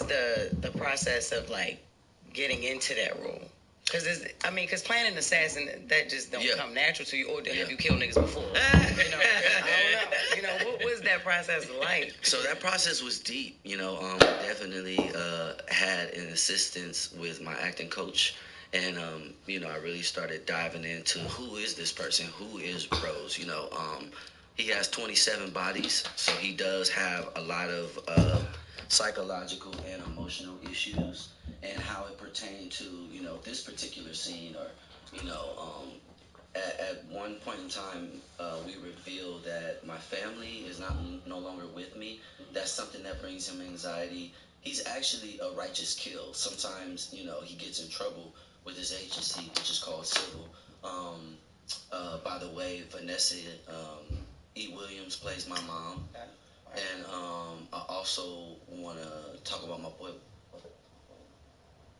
the process of like getting into that role? Because playing an assassin, that just don't come natural to you. Or have you killed niggas before? I don't know. What was that process like? So that process was deep. Definitely had an assistance with my acting coach. And, I really started diving into who is this person? Who is Rose? He has 27 bodies, so he does have a lot of psychological and emotional issues, and how it pertained to, this particular scene, or, at one point in time, we revealed that my family is no longer with me. That's something that brings him anxiety. He's actually a righteous kill. Sometimes, he gets in trouble with his agency, which is called civil. By the way, Vanessa E. Williams plays my mom. And I also want to talk about my boy.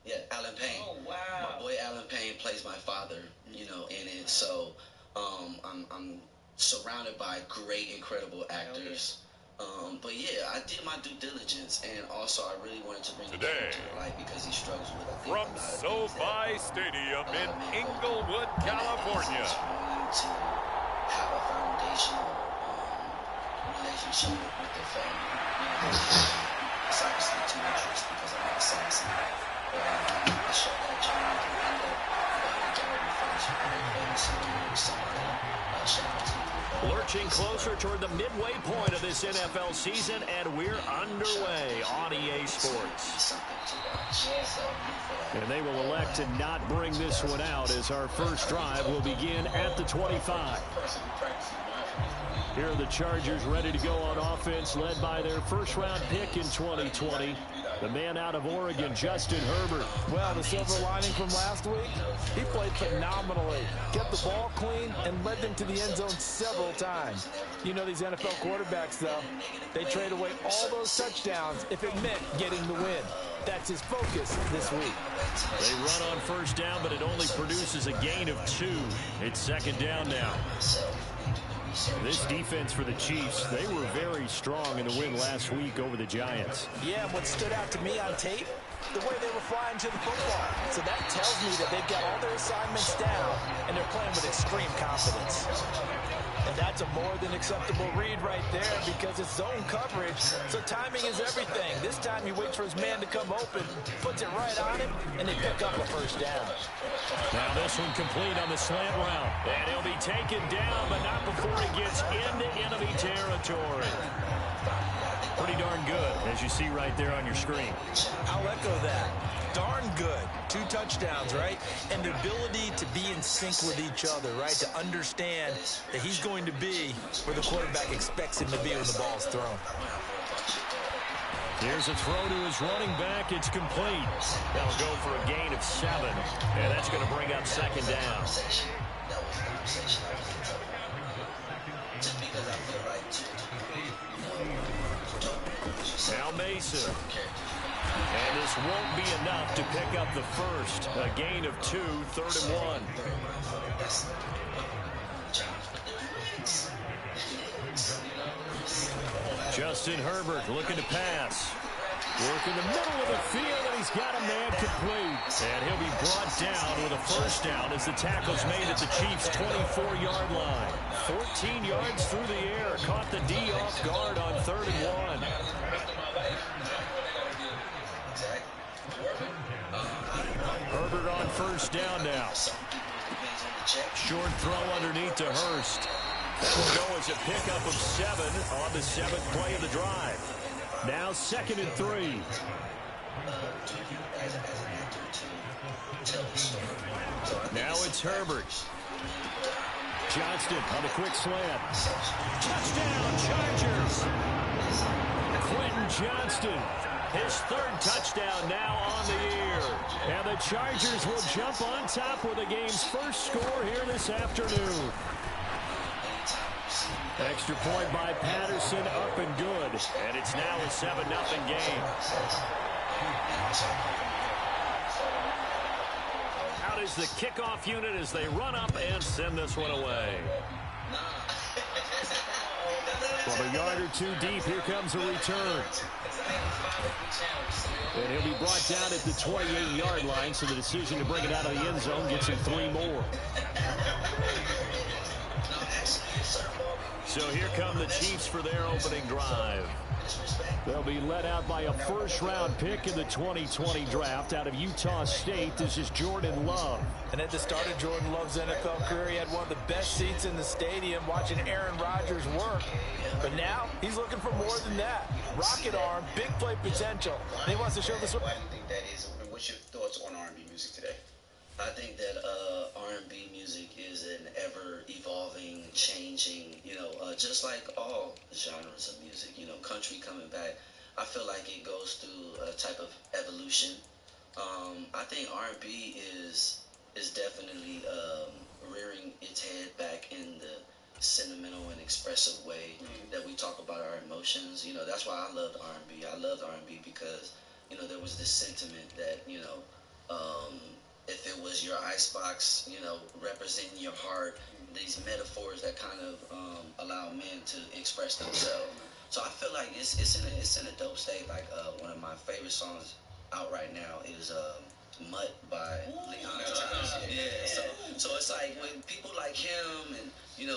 Yeah, Alan Payne. Oh, wow. My boy Alan Payne plays my father, in it. So I'm surrounded by great, incredible actors. But yeah, I did my due diligence, and also I really wanted to bring today to light because he struggles with, I think, from a lot of SoFi Stadium in Inglewood, California. To have a foundational relationship with their family. It's obviously too interest because I'm an assassin. But I show that journey at the end of Gary French, very famous in New York City. Shout out to you. Lurching closer toward the midway point of this NFL season, and we're underway on EA Sports. And they will elect to not bring this one out, as our first drive will begin at the 25. Here are the Chargers ready to go on offense, led by their first-round pick in 2020. The man out of Oregon, Justin Herbert. Well, the silver lining from last week, he played phenomenally. Kept the ball clean and led them to the end zone several times. These NFL quarterbacks, though, they trade away all those touchdowns if it meant getting the win. That's his focus this week. They run on first down, but it only produces a gain of 2. It's second down now. This defense for the Chiefs, they were very strong in the win last week over the Giants. Yeah, and what stood out to me on tape, the way they were flying to the football. So that tells me that they've got all their assignments down, and they're playing with extreme confidence. And that's a more than acceptable read right there, because it's zone coverage, so timing is everything. This time he waits for his man to come open, puts it right on him, and they pick up a first down. Now this one complete on the slant route. And he'll be taken down, but not before he gets into enemy territory. Pretty darn good, as you see right there on your screen. I'll echo that. Darn good. 2 touchdowns, right? And the ability to be in sync with each other, right? To understand that he's going to be where the quarterback expects him to be when the ball's thrown. Here's a throw to his running back. It's complete. That'll go for a gain of 7. And that's going to bring up second down. Now Mason. And this won't be enough to pick up the first. A gain of 2, 3rd and 1. Justin Herbert looking to pass. Work in the middle of the field, and he's got a man complete. And he'll be brought down with a first down as the tackle's made at the Chiefs' 24-yard line. 14 yards through the air. Caught the D off guard on 3rd and 1. Herbert on first down now. Short throw underneath to Hurst. That will go as a pickup of 7 on the 7th play of the drive. Now 2nd and 3. Now it's Herbert. Johnston on the quick slant. Touchdown, Chargers. Quentin Johnston. His 3rd touchdown now on the year. And the Chargers will jump on top with the game's first score here this afternoon. Extra point by Patterson, up and good. And it's now a 7-0 game. Out is the kickoff unit as they run up and send this one away. From a yard or 2 deep, here comes a return. And he'll be brought down at the 28-yard line, so the decision to bring it out of the end zone gets him 3 more. So here come the Chiefs for their opening drive. They'll be led out by a first-round pick in the 2020 draft out of Utah State. This is Jordan Love. And at the start of Jordan Love's NFL career, he had one of the best seats in the stadium watching Aaron Rodgers work. But now he's looking for more than that. Rocket arm, big play potential. And he wants to show this. Why do you think that is? What's your thoughts on R&B music today? I think that R&B music is an ever-evolving, changing, just like all genres of music. Country coming back, I feel like it goes through a type of evolution. I think R&B is definitely rearing its head back in the sentimental and expressive way that we talk about our emotions. That's why I loved R&B. I loved R&B because, there was this sentiment that, if it was your icebox, representing your heart, these metaphors that kind of allow men to express themselves. So I feel like it's in a dope state. Like one of my favorite songs out right now is "Mutt" by Leon Thomas. Yeah. So it's like when people like him and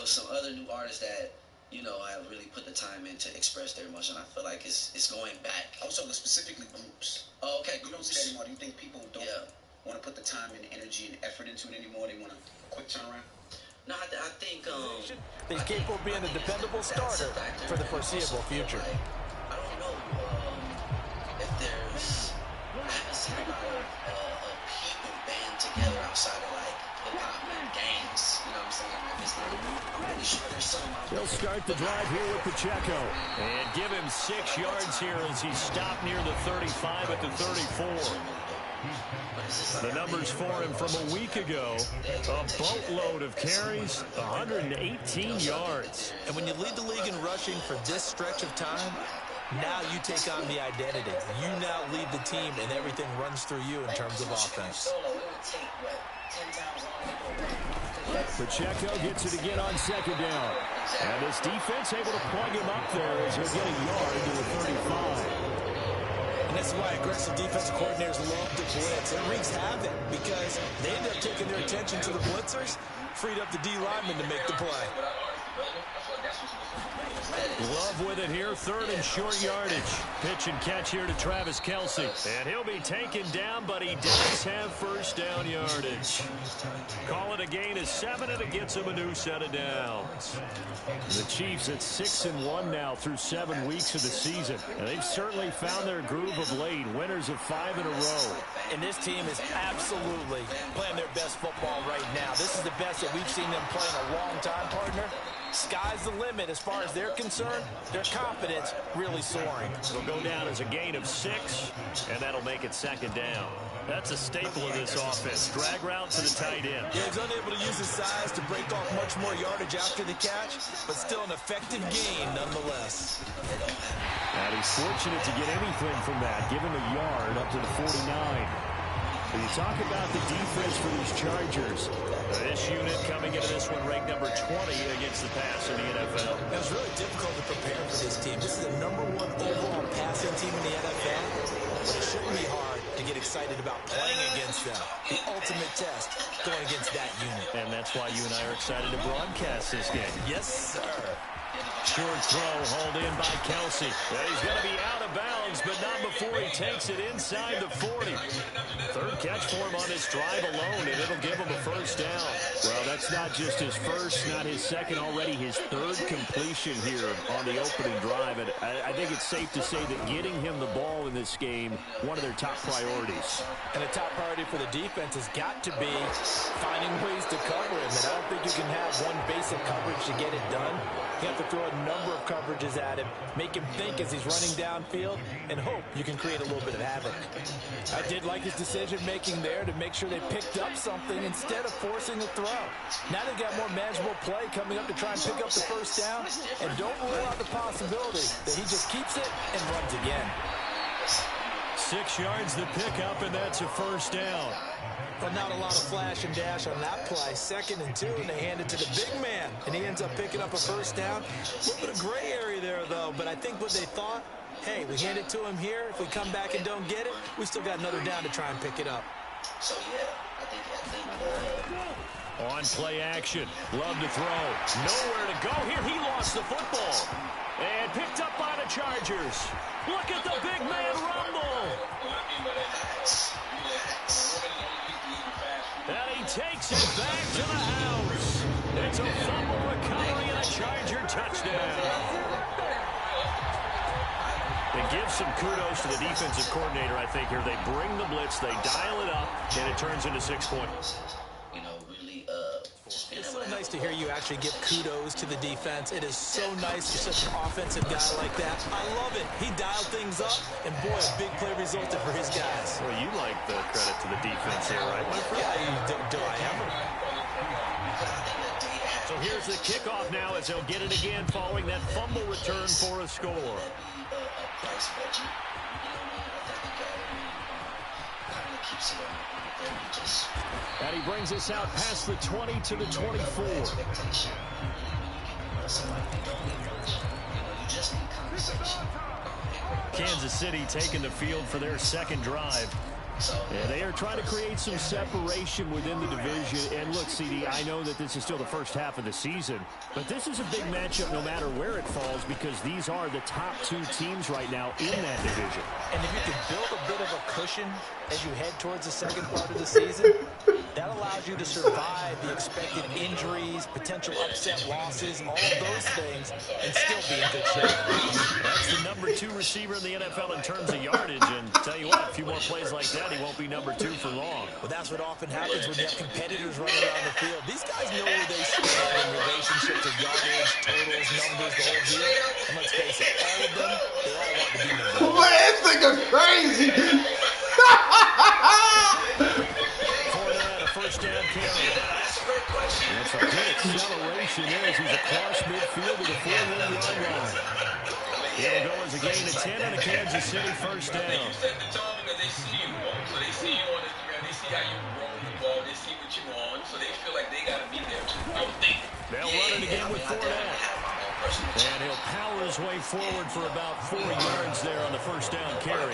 some other new artists that have really put the time in to express their emotion, I feel like it's going back. Also, specifically groups. Oh, okay. You don't see that anymore. Do you think people don't want to put the time and energy and effort into it anymore? They want a quick turnaround? No, I think he's capable of being a dependable starter for the foreseeable future. I don't know if there's. I haven't seen a lot of people band together outside of like hip-hop and gangs. You know what I'm saying? Like it's not, I'm pretty sure there's some. He'll start the drive here with Pacheco and give him 6 yards here as he stopped near the 35 at the 34. The numbers for him from a week ago, a boatload of carries, 118 yards. And when you lead the league in rushing for this stretch of time, now you take on the identity. You now lead the team, and everything runs through you in terms of offense. Pacheco gets it again on second down. And this defense able to plug him up there as he'll get a yard to the 35. And this is why aggressive defensive coordinators love to blitz. It wreaks havoc because they end up taking their attention to the blitzers, freed up the D lineman to make the play. Love with it here, 3rd and short yardage. Pitch and catch here to Travis Kelce. And he'll be taken down, but he does have first down yardage. Call it a gain of 7, and it gets him a new set of downs. The Chiefs at 6-1 now through 7 weeks of the season. And they've certainly found their groove of late, winners of 5 in a row. And this team is absolutely playing their best football right now. This is the best that we've seen them play in a long time, partner. Sky's the limit as far as they're concerned. Their confidence really soaring. It'll go down as a gain of 6, and that'll make it 2nd down. That's a staple of this offense. Drag route to the tight end. Yeah, he's unable to use his size to break off much more yardage after the catch, but still an effective gain nonetheless. And he's fortunate to get anything from that. Give him a yard up to the 49. When you talk about the defense for these Chargers, this unit coming into this one ranked number 20 against the pass in the NFL. It was really difficult to prepare for this team. This is the #1 overall passing team in the NFL, but it shouldn't be hard to get excited about playing against them. The ultimate test going against that unit. And that's why you and I are excited to broadcast this game. Yes, sir. Short throw hauled in by Kelce. He's going to be out of bounds, but not before he takes it inside the 40. 3rd catch for him on this drive alone, and it'll give him a first down. Well, that's not just his first, not his second, already his 3rd completion here on the opening drive. And I think it's safe to say that getting him the ball in this game, one of their top priorities. And the top priority for the defense has got to be finding ways to cover him. And I don't think you can have one basic coverage to get it done. You have to throw a number of coverages at him, make him think as he's running downfield, and hope you can create a little bit of havoc. I did like his decision-making there to make sure they picked up something instead of forcing a throw. Now they've got more manageable play coming up to try and pick up the first down, and don't rule out the possibility that he just keeps it and runs again. 6 yards to pick up, and that's a first down. But not a lot of flash and dash on that play. 2nd and 2, and they hand it to the big man, and he ends up picking up a first down. A little bit of gray area there, though, but I think what they thought hey, we hand it to him here. If we come back and don't get it, we still got another down to try and pick it up. So, yeah, I think on play action. Love to throw. Nowhere to go here. He lost the football. And picked up by the Chargers. Look at the big man rumble. And he takes it back to the house. It's a fumble recovery and a Charger touchdown. It gives some kudos to the defensive coordinator, I think, here. They bring the blitz, they dial it up, and it turns into 6 points. It's so nice to hear you actually give kudos to the defense. It is so nice for such an offensive guy like that. I love it. He dialed things up, and boy, a big play resulted for his guys. Well, you like the credit to the defense here, right, my friend? Yeah, do I ever? So here's the kickoff now as they'll get it again following that fumble return for a score. And he brings us out past the 20 to the 24. Kansas City taking the field for their second drive. And they are trying to create some separation within the division. And look, CD, I know that this is still the first half of the season, but this is a big matchup no matter where it falls because these are the top 2 teams right now in that division. And if you can build a bit of a cushion as you head towards the second part of the season, that allows you to survive the expected injuries, potential upset losses, all of those things, and still be in good shape. That's the number 2 receiver in the NFL in terms of yardage. And tell you what, a few more plays like that, he won't be number 2 for long. Well, that's what often happens when you have competitors running around the field. These guys know where they stand in relationship to yardage, totals, numbers, the whole deal. And let's face it, all of them, they all want to be number 1. Man, this nigga crazy. First down carry. That's a good acceleration there as he's across midfield to the 4-1 line. He'll go as a gain of 10 on a Kansas City first down. You set the tone because they see you. So they see you on Instagram. They see how you roll the ball. They see what you on. So they feel like they got to be there. I would think. They'll run it again with Fournette. And he'll power his way forward for about 4 yards there on the first down carry.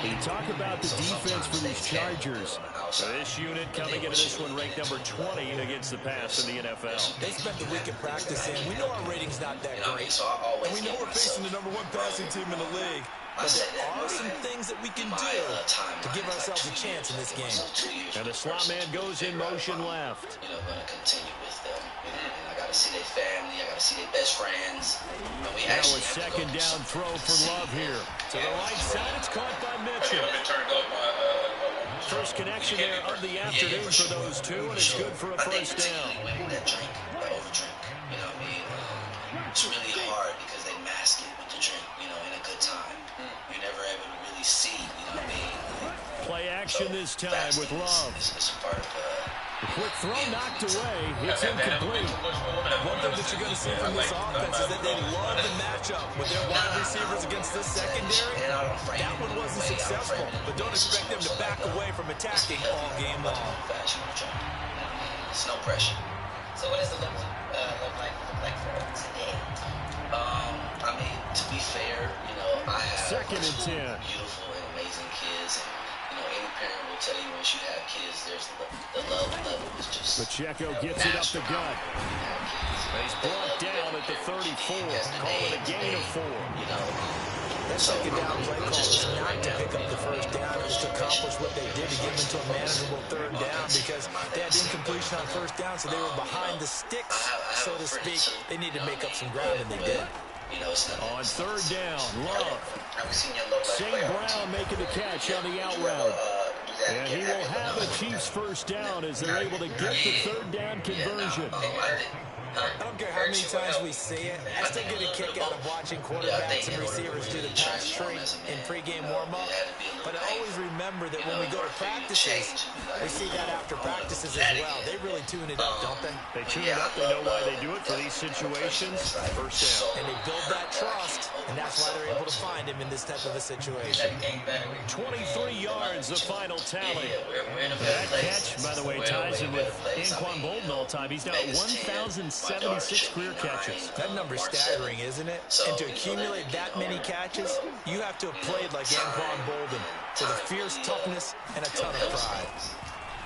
You talk about the defense for these Chargers. So this unit coming into this one ranked number 20 against the pass in the NFL. They spent the week in practice, and we know our rating's not that great. And we know we're facing the number 1 passing team in the league. But there are some things that we can do to give ourselves a chance in this game. And the slot man goes in motion left. Going to continue with them. And I got to see their family. I got to see their best friends. Now a second down throw for Love here. To the right side, it's caught by Mitchell. First connection there of the afternoon for those two, and it's good for a first down. It's really hard because they mask it with the drink, in a good time. You're never able to really see, Play action this time with Love. It's a part of the quick throw knocked away. It's incomplete. One thing that you're going to see from this offense is that they love the matchup with their wide receivers against this secondary. That one wasn't successful, but don't expect them to back away from attacking all game long. It's no pressure. So what does it look like for today? To be fair, I have second and 10. Beautiful and amazing kids. And, any parent will tell you once you have kids, there's the love level is just... Pacheco gets it up the gut. He's brought down at the 34. Call it a gain of 4. That second down play call is not to pick up the first down. It was to accomplish what they did to get into a manageable third down because they had incompletion on first down, so they were behind the sticks, so to speak. They needed to make up some ground, and they did. On third down, Love. St. Brown making the catch on the out route. And he will have the Chiefs first down as they're able to get the third down conversion. I don't care how many times we see it. I still get a kick out of watching quarterbacks and receivers do the pass straight in pregame warm-up. But I always remember remember that when we go to practices, we see that after practices as well. They really tune it up, don't they? They tune it up. They know why they do it for these situations. First down. And they build that trust, and that's why they're able to find him in this type of a situation. 23 yards, the final tally. That catch, by the way, ties him with Anquan Bolton all time. He's now at 1,076 career catches. That number's staggering, isn't it? And to accumulate that many catches, you have to have played like Anquan Bolton with a fierce toughness and a ton of pride.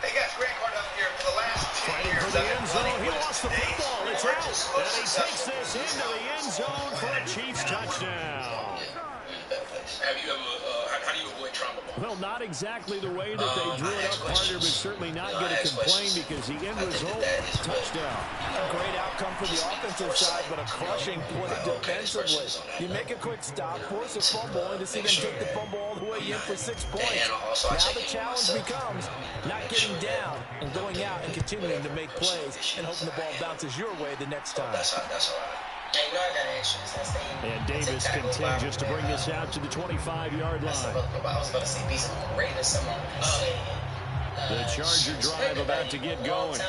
They got Greg Hart up here for the last 10 years. For the end zone, he lost the football. It's out. And he takes this into the end zone for a Chiefs touchdown. Have you ever, how do you avoid trauma? Well, not exactly the way that they drew it up, Carter, but certainly not going to complain because the end result, touchdown. A great outcome for the offensive side, but a crushing play defensively. You make a quick stop, force a fumble, and to see them take the fumble all the way in for 6 points. Now the challenge becomes not getting down and going out and continuing to make plays and hoping the ball bounces your way the next time. That's all right. And Davis continues to bring this out to the 25-yard line. The Charger drive about to get going.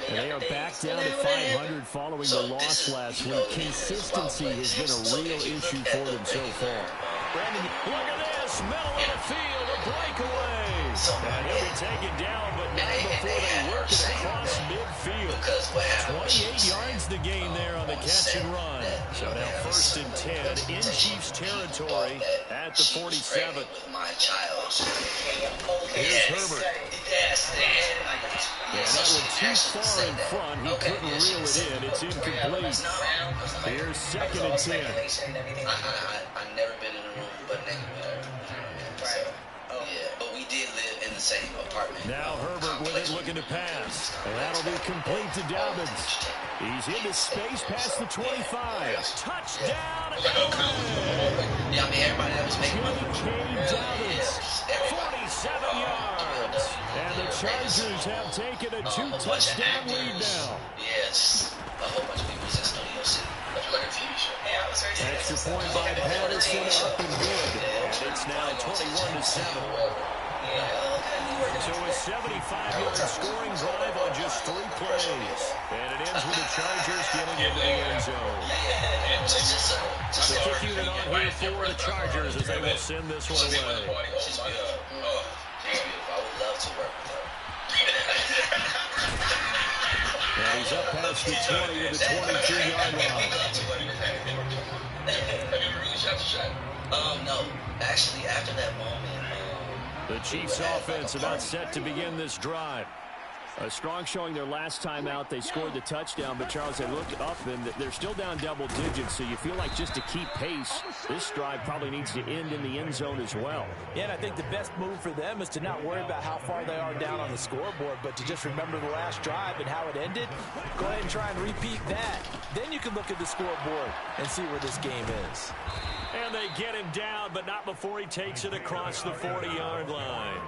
And they are back down to 500 following the loss last week. Consistency has been a real issue for them so far. Brandon, look at this. Middle of the field, a breakaway. And he'll be taken down, but not before they work it across midfield. 28 yards the gain there on the catch and run. So now 1st and 10 in Chiefs territory at the 47. Here's Herbert. And that one too far in front. He couldn't reel it in. It's incomplete. Here's 2nd and 10. I've never been in a room but naked with her. Yeah, but we did live in the same apartment. Now Herbert with it, looking to pass. And that'll be complete to Dobbins. He's into space past the 25. Touchdown! Yeah, I mean, everybody that was making money. Dobbins, 47 yards. And the Chargers have taken a 2-touchdown lead now. Yes. A whole bunch of people in Studio City. That's like a TV show. Extra point by Patterson, up and good. And it's now 21-7. So a 75-yard scoring drive on just 3 plays. And it ends with the Chargers getting into the end zone. The kick unit on here for the Chargers as they will send this one away. She's beautiful. I would love to work with her. And he's up past the 20 to the 22-yard line. Have you ever really shot your shot? No. Actually, after that moment, The Chiefs offense about set to begin this drive. A strong showing their last time out. They scored the touchdown, but Charles, they looked up and they're still down double digits, so you feel like just to keep pace, this drive probably needs to end in the end zone as well. Yeah, and I think the best move for them is to not worry about how far they are down on the scoreboard, but to just remember the last drive and how it ended. Go ahead and try and repeat that. Then you can look at the scoreboard and see where this game is. And they get him down, but not before he takes it across the 40-yard line.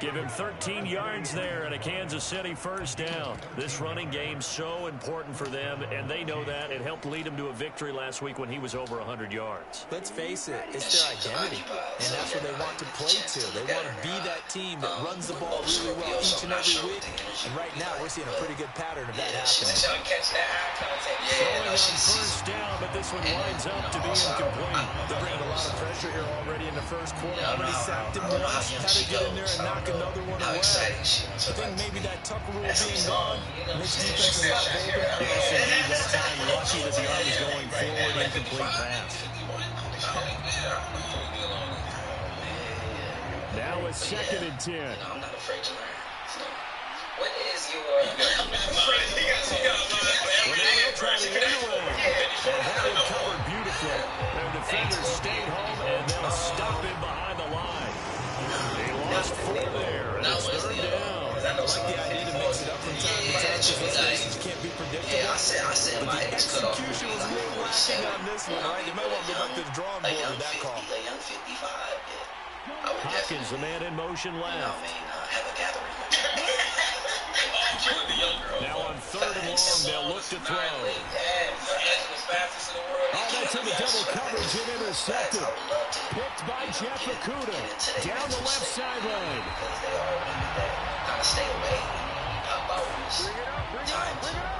Give him 13 yards there and a Kansas City first down. This running game so important for them, and they know that. It helped lead them to a victory last week when he was over 100 yards. Let's face it, it's their identity, and that's what they want to play to. They want to be that team that runs the ball really well each and every week, and right now we're seeing a pretty good pattern of that happening. Throwing on first down, but this one winds up to be incomplete. They're bringing a lot of pressure here already in the first quarter. Already sacked him once, had to get in there and knock another one away. I think maybe that tuck rule being gone makes defense a lot bolder. Yes, indeed, that time lucky that the arm was going forward, incomplete pass. Now a 2nd and 10. I'm not afraid to learn. What is your... Well, now they'll try the end around. And that one covered beautifully. Their defenders stayed home, and they'll stop him behind the line. He lost 4 there, and it's 3rd down. I like the idea to mix it up from time to time because these can't be predictable. Yeah, I said but my the ex cut off. execution was really lacking on this one, right? You might want to go back to the drawing board with that call. A young 55, yeah. Hopkins, the man in motion left. Have a gathering. Now on 3rd and long, they'll look to throw. fastest in the world. Oh, that's in the double coverage and intercepted. Picked by Jeff Okudah down the left sideline. Kind of stay away.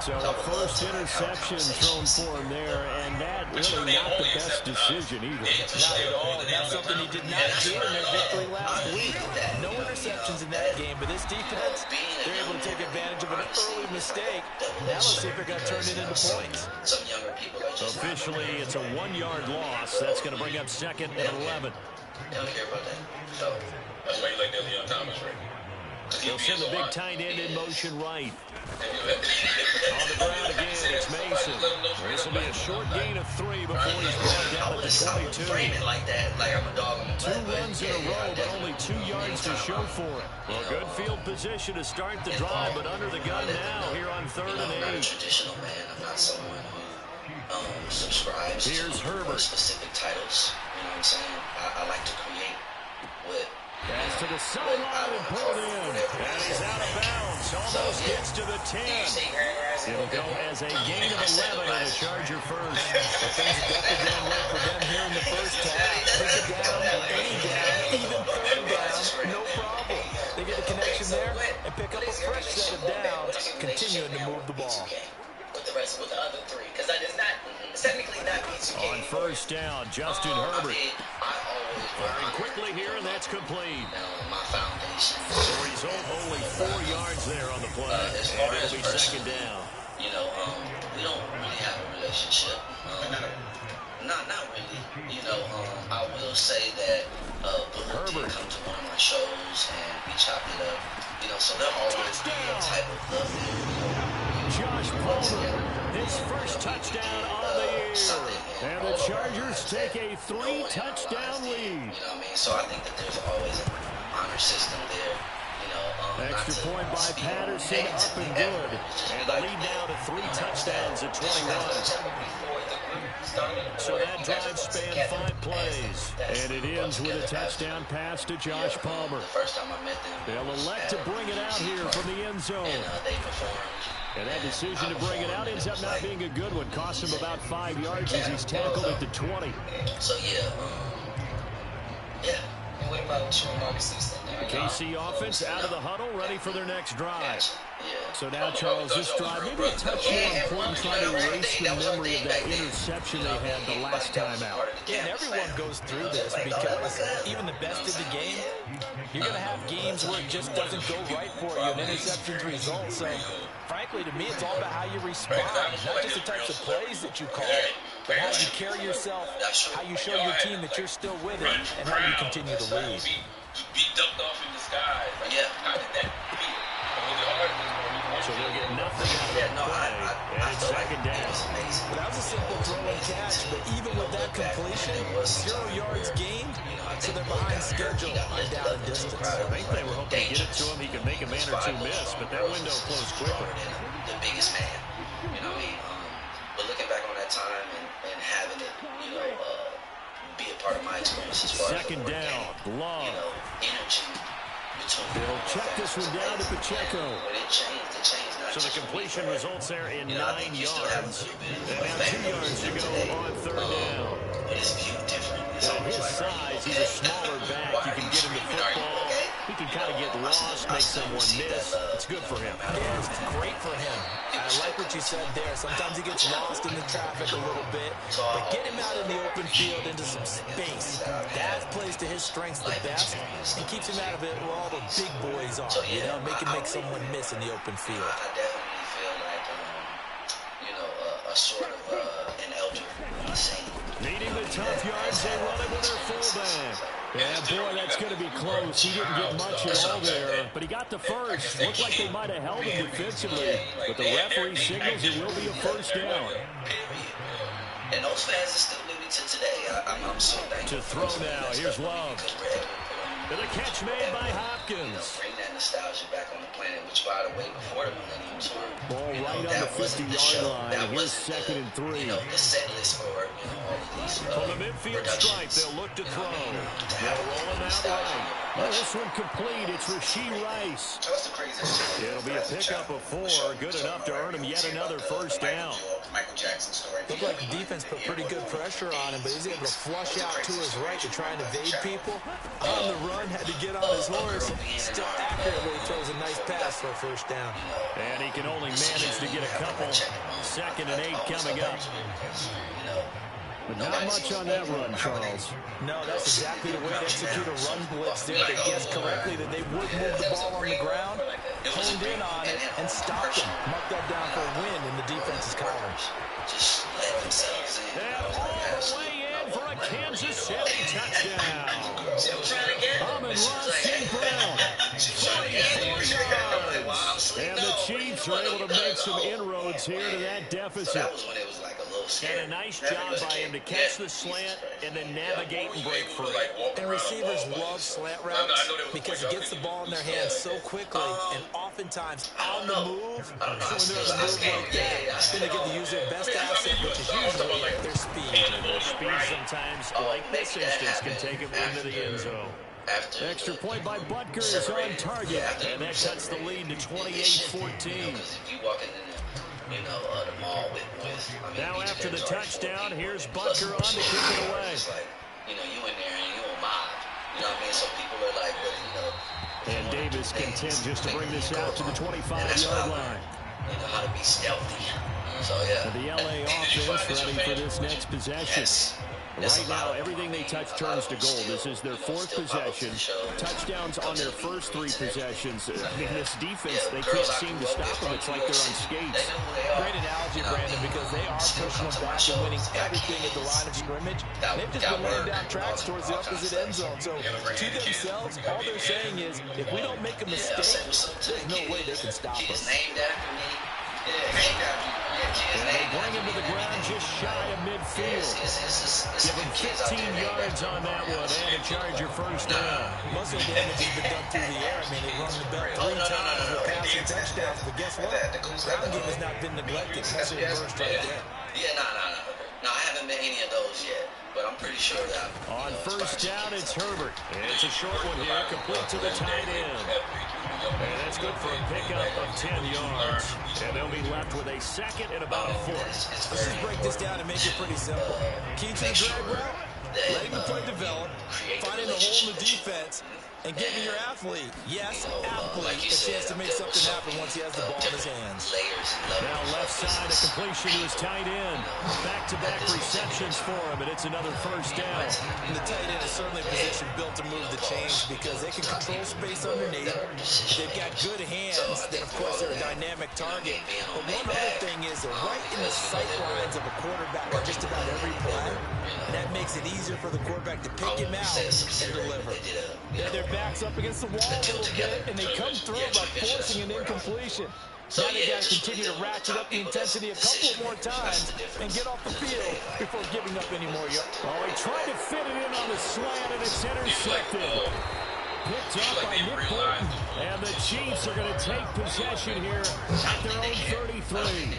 So the first interception thrown for him there, and that really not the best decision either. Not at all, and that's something he did not do in their victory last week. No interceptions in that game, but this defense, they're able to take advantage of an early mistake. Now let's see if they're going to turn it into points. Officially, it's a 1-yard loss. That's going to bring up second and 11. They don't care about that. So that's why you like that Leon Thomas, right? He'll send the big tight end in motion right. On the ground again, it's Mason. This will be a short gain of 3 before he's brought down at the 22. Like that, like I'm a dog on the 2 runs in a row, but only 2 yards to show for it. Well, good field position to start the drive, but under the gun now here on 3rd and 8. I'm not a traditional man. I'm not someone who subscribes to specific titles. You know what I'm saying? I like to create what. Pass to the sideline and pulled in. And he's out of bounds. Almost gets to the 10. It'll go as a gain of 11 on the Charger first. But things definitely didn't work for them here in the first half. Pick it down, any down, even 3rd down, no problem. They get a connection there and pick up a fresh set of downs, continuing to move the ball. With the other 3, because that is not technically not easy. On first down, Justin Herbert. Firing quickly here, and that's complete. My foundation. The result, only 4 yards there on the play. And it'll be second down. You know, we don't really have a relationship. Not really. You know, I will say that Booker did come to one of my shows, and we chopped it up. You know, so there'll always be a type of love there. Josh Palmer, his first touchdown on the year. And the Chargers take a 3-touchdown lead. You know what I mean? So I think that there's always an honor system there. You know, extra point by Patterson, up and good. And the lead now to 3 touchdowns at 21. So that drive spanned 5 plays. And it ends with a touchdown pass to Josh Palmer. They'll elect to bring it out here from the end zone. And that decision to bring it out ends up not being a good one. Cost him about 5 yards as he's tackled at the 20. So, And what about Marcus Houston? KC offense out of the huddle, ready for their next drive. So now, Charles, this drive, maybe a touch more important trying to erase the memory of that interception they had the last time out. Yeah, and everyone goes through this because even the best of the game, you're going to have games where it just doesn't go right for you, and interceptions result. So, frankly, to me, it's all about how you respond, not just the types of plays that you call, but how you carry yourself, how you show your team that you're still with it, and how you continue to lead. Be dumped off in the sky. How did that feel? So they'll get nothing out of that play, and it's second down. Well, that was a simple throw and catch, but even with that completion, 0 yards gained, so they're behind schedule on down and distance. I think they were hoping to get it to him. He could make a man or 2 miss, but that window closed quickly. The biggest man, you know what I mean? But looking back on that time and having it, you know, be a part of my experience as well. Second down, Love. You know, energy. They'll check this one down to Pacheco. So the completion results there in 9 yards. And now 2 yards to go on 3rd down. At his size, he's a smaller back. You can get him the football. He can kind of get lost, make someone miss. It's good for him. Yeah, it's great for him. I like what you said there. Sometimes he gets lost in the traffic a little bit, but get him out in the open field into some space. That plays to his strengths the best and keeps him out of it where all the big boys are, you know, make someone miss in the open field. I definitely feel like, you know, a sort of an elder. Needing the tough yards, they run it with their fullback. Yeah, boy, that's going to be close. He didn't get much at all there, but he got the first. Looked like they might have held him defensively, but the referee signals it will be a first down. And those fans are still with me to today. I'm so thankful. To throw now, here's Love. And a catch made by Hopkins. Bring that nostalgia back on the planet, which, by the way, before the Millennium Tour, ball right on the 50-yard line. Here's 2nd and 3. You know, the set list for, you know, all of these. From the midfield stripe, they'll look to throw. They'll roll him out right. Well, this one complete. It's Rashee Rice. So that's the craziest. It'll be a pickup of 4, good enough to earn him yet another first down. Michael Jackson story. Looked like the defense put pretty good pressure on him, but he's able to flush out to his right to try and evade people. On the run, had to get on his horse. Still accurately throws a nice pass for a first down. And he can only manage to get a couple. 2nd and 8 coming up. But not much on that run, Charles. No, that's exactly the way to execute a run blitz there. They guessed correctly that they would move the ball on the ground, honed in on it, and stopped them. Marked that down for a win in the defense's column. Just let themselves in. And all the way in for a Kansas City touchdown. Amon-Ra St. Brown, 44 yards. And the Chiefs are able to make some inroads here to that deficit. That was when it was like a little scary. And a nice job by him to catch the slant and then navigate and break free. And receivers love slant routes because it gets the ball in their hands so quickly and oftentimes on the move. So when they're on the move like that, then they get to use their best asset, which is usually their speed. And their speed sometimes, like this instance, can take it into the end zone. Extra point by Butker is on target, and that cuts the lead to 28-14. Now after the touchdown, here's Butker on to kick it away. You in there and you don't mind. You know what I mean? So people are like, and Davis content just to bring this out to the 25-yard line. You know how to be stealthy. So yeah. The LA offense ready for this next possession. Right now, everything they touch turns to gold. This is their 4th possession. Touchdowns on their first 3 possessions. I mean, this defense, they can't seem to stop them. It's like they're on skates. Great analogy, Brandon, because they are pushing them back and winning everything at the line of scrimmage. They've just been laying down tracks towards the opposite end zone. So to themselves, all they're saying is, if we don't make a mistake, there's no way they can stop us. And they bring him to the ground just shy of midfield. Give him 15 yards on that one and a Charger first down. Muscle damage has been done through the air. I mean, they run the belt 3 times with passing touchdowns. But guess what? The ground game has not been neglected. Muscle burst right there. No, I haven't met any of those yet. But I'm pretty sure that. On first down, it's Herbert. And it's a short one here, complete to the tight end. And that's good for a pickup of 10 yards. And they'll be left with a 2nd and about a 4th. Let's just break this down and make it pretty simple. Key to the drag route, letting the play develop, finding the hole in the defense, and giving your athlete, yes, athlete, a chance to make something happen once he has the ball in his hands. Now left side, a completion to his tight end. Back-to-back receptions for him, and it's another first down. And the tight end is certainly a position built to move the chains because they can control space underneath. They've got good hands. Then, of course, they're a dynamic target. But one other thing is they're right in the sight lines of a quarterback on just about every play. And that makes it easier for the quarterback to pick him out and deliver. Yeah, their backs up against the wall a little bit, and they come through by forcing an incompletion. Now they got to continue to ratchet up the intensity a couple more times and get off the field before giving up any more yards. Oh, he tried to fit it in on the slant, and it's intercepted. Picked up by Nick Bolton. And the Chiefs are going to take possession here at their own 33.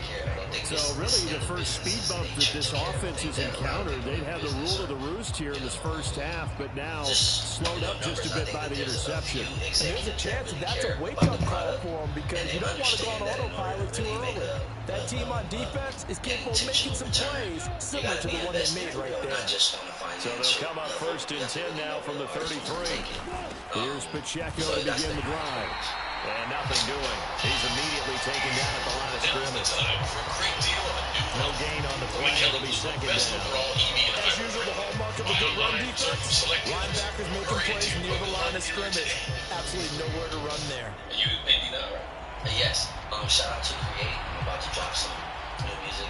So really the first speed bump that this offense has encountered. They've had the rule of the roost here in this first half, but now slowed up just a bit by the interception. And there's a chance that that's a wake-up call for them because you don't want to go on autopilot too early. That team on defense is capable of making some plays similar to the one they made right there. So they'll come up 1st and 10 now from the 33. Here's Pacheco to begin the drive. And nothing doing. He's immediately taken down at the line of scrimmage. No gain on the play. It'll be 2nd down. As usual, the hallmark of a good run defense. Linebackers making plays near the line of scrimmage. Absolutely nowhere to run there. Yes. Shout out to Create. I'm about to drop some new music.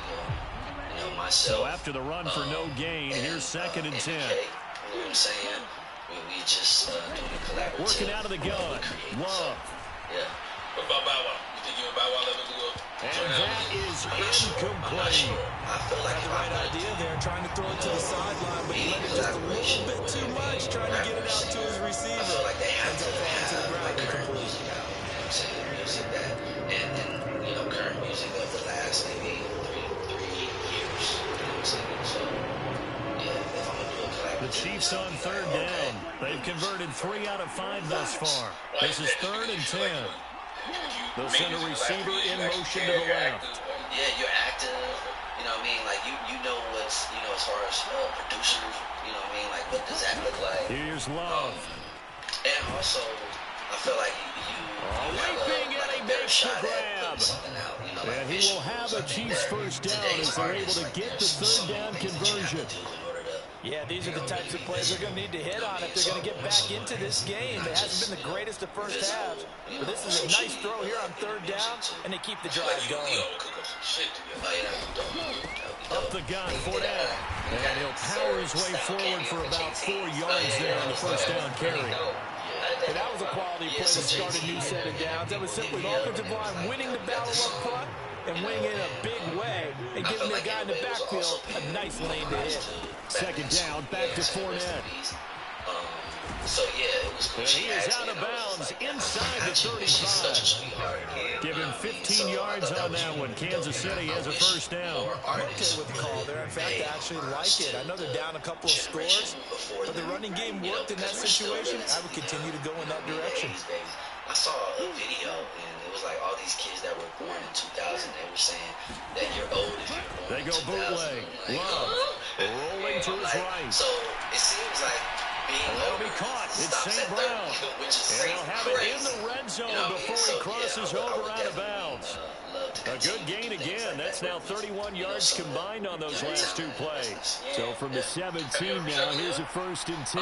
Myself. So after the run for no gain, here's 2nd and 10. You know what I'm saying? We just doing a collaborative. Working out of the gun. Love. Yeah. What about Bow Wow? You think you and Bow Wow ever do a and that is incomplete. I feel like the right idea there, trying to throw it to the sideline, but he let it just a little bit too much, trying to get it out to his receiver. I feel like they have to fall to the ground incomplete. Music that, and current music of the last maybe three years. You know what I'm saying? So, yeah, if I'm gonna do a collaborative. The Chiefs Chiefs on third down. They've converted 3 out of 5 thus far. This is 3rd and 10. They'll send a receiver in motion to the left. Yeah, you're active. You know what I mean? Like, you know what's, as far as producers, you know what I mean? Like, what does that look like? Here's Love. And also, I feel like you have a better shot at putting something out. And he will have a Chiefs first down as they're able to get the third down conversion. Yeah, these are the types of plays they're going to need to hit on if they're going to get back into this game. It hasn't been the greatest of first halves, but this is a nice throw here on third down, and they keep the drive going. Up the gun, Fournette. And he'll power his way forward for about 4 yards there on the first down carry. And that was a quality play to start a new set of downs. That was simply the offensive line winning the battle up front and winning it in a big way and giving the guy in the backfield a nice lane to hit. Second down, back to Fournette. So, yeah, it was cool. And he is out of bounds inside the 35. Give him 15 yards on that one. Kansas City has a first down. I'm okay with the call there. In fact, I actually like it. I know they're down a couple of scores, but the running game worked in that situation. I would continue to go in that direction. I saw a video, and it was like all these kids that were born in 2000. They were saying that you're old if you're born in 2000. They go bootleg. Love. Rolling to his right. So it seems like being older caught. It's St. Brown. And he'll have it in the red zone before he crosses over out of bounds. A good gain again. That's now 31 yards combined on those last 2 plays. So from the 17 now, here's a 1st and 10.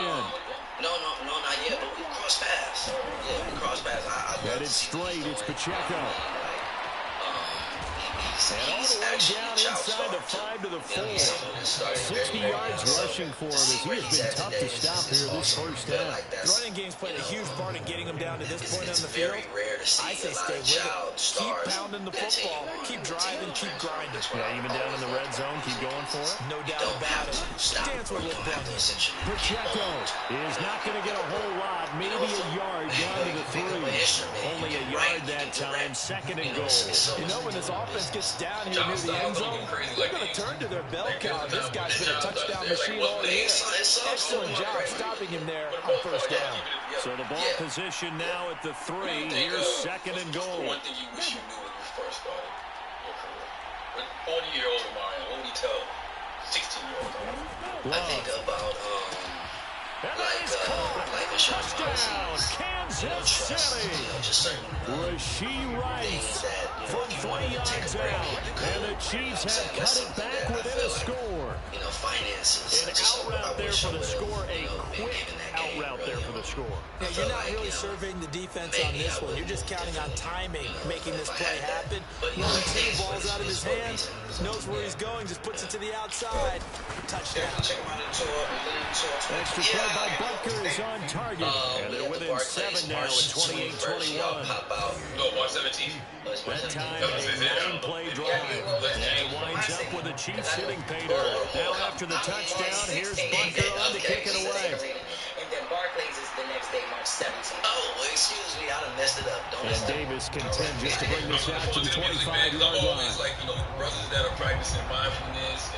No, not yet, but we cross paths. Yeah, we cross paths. Headed straight, it's Pacheco. And all the way down inside the 5 to the 4. 60 yards rushing for him as he has been tough to stop here this first half. The running game's played a huge part in getting him down to this point on the field. I say stay with it. Keep pounding the football. Keep driving. Keep grinding. Yeah, even down in the red zone, keep going for it. No doubt about it. Dance with Nick Bolton. Pacheco is not going to get a whole lot. Maybe a yard down to the 3. Only a yard that time. 2nd and goal. You know, when this offense gets down here near the end zone, they're going to turn to their bell cow. This guy's been a touchdown machine all year. Excellent job stopping him there on first down. So the ball position now at the 3. Here's 2nd and goal. One thing you wish you knew when you first started your career. 40-year-old Mario, what would he tell 16-year-old? I think about touchdown, Kansas City. Rasheed Rice from 20 yards out, and the Chiefs have cut it back within a score. An out route there for the score, a quick out route there for the score. Yeah, you're not really surveying the defense on this one. You're just counting on timing, making this play happen. When the ball's out of his hands, knows where he's going, just puts it to the outside. Touchdown. Extra play by Butker is on target, and they're within 7 now at 28-21. No, 117. That time, a 9-play drive. And it winds up with the Chiefs hitting pay dirt. Now after the touchdown, here's Butker on to kick it away. And then Barclays is the next day, March 17th. Oh, well, excuse me, I done messed it up. And Davis contends just to bring this out to the 25-yard line. Like, brothers that are practicing mindfulness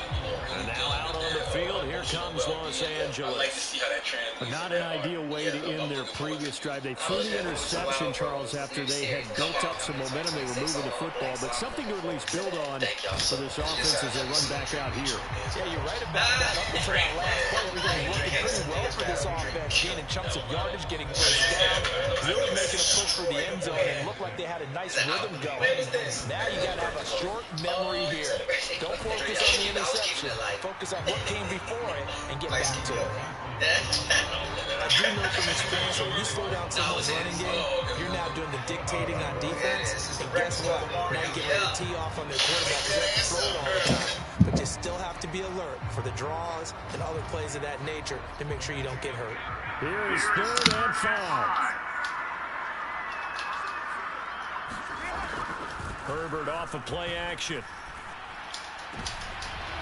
and now out on the field, here comes Los Angeles. I like to see how that translates. Not an ideal way to end their previous drive. They threw the interception, Charles, after they had built up some momentum. They were moving the football, but something to at least build on for this offense as they run back out here. Yeah, you're right about that. Up until that last play, everything was working pretty well for this offense. Gaining chunks of yardage, getting first down, really making a push for the end zone, and looked like they had a nice rhythm going. Now you got to have a short memory here. Don't focus on the interception. Focus on what came before it and get back to it. I do know from experience, when you slow down someone's running game, you're now doing the dictating on defense. And guess what? Now you get ready to tee off on their quarterback because they have to throw it all the time. But you still have to be alert for the draws and other plays of that nature to make sure you don't get hurt. Here is 3rd and 5. Herbert off of play action.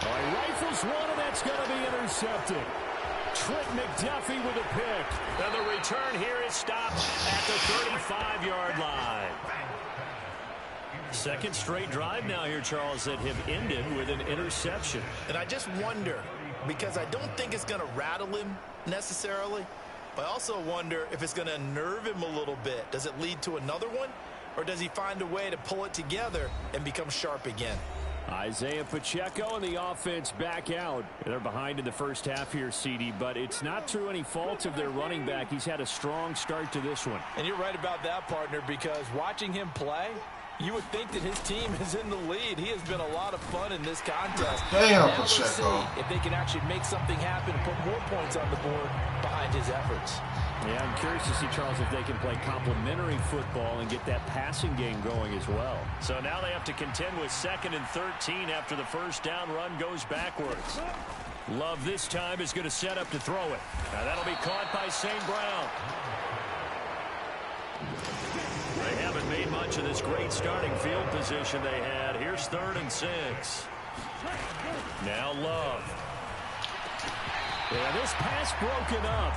All right, rifles one, and that's going to be intercepted. Trent McDuffie with a pick. And the return here is stopped at the 35-yard line. Second straight drive now here, Charles, that have ended with an interception. And I just wonder, because I don't think it's going to rattle him necessarily. But I also wonder if it's going to unnerve him a little bit. Does it lead to another one? Or does he find a way to pull it together and become sharp again? Isaiah Pacheco and the offense back out. They're behind in the first half here, CD, but it's not through any fault of their running back. He's had a strong start to this one. And you're right about that, partner, because watching him play, you would think that his team is in the lead. He has been a lot of fun in this contest. Damn, now let's see Pacheco. if they can actually make something happen and put more points on the board behind his efforts. Yeah, I'm curious to see, Charles, if they can play complementary football and get that passing game going as well. So now they have to contend with 2nd and 13 after the first down run goes backwards. Love this time is going to set up to throw it. Now that'll be caught by St. Brown. They haven't made much of this great starting field position they had. Here's 3rd and 6. Now Love. Yeah, this pass broken up.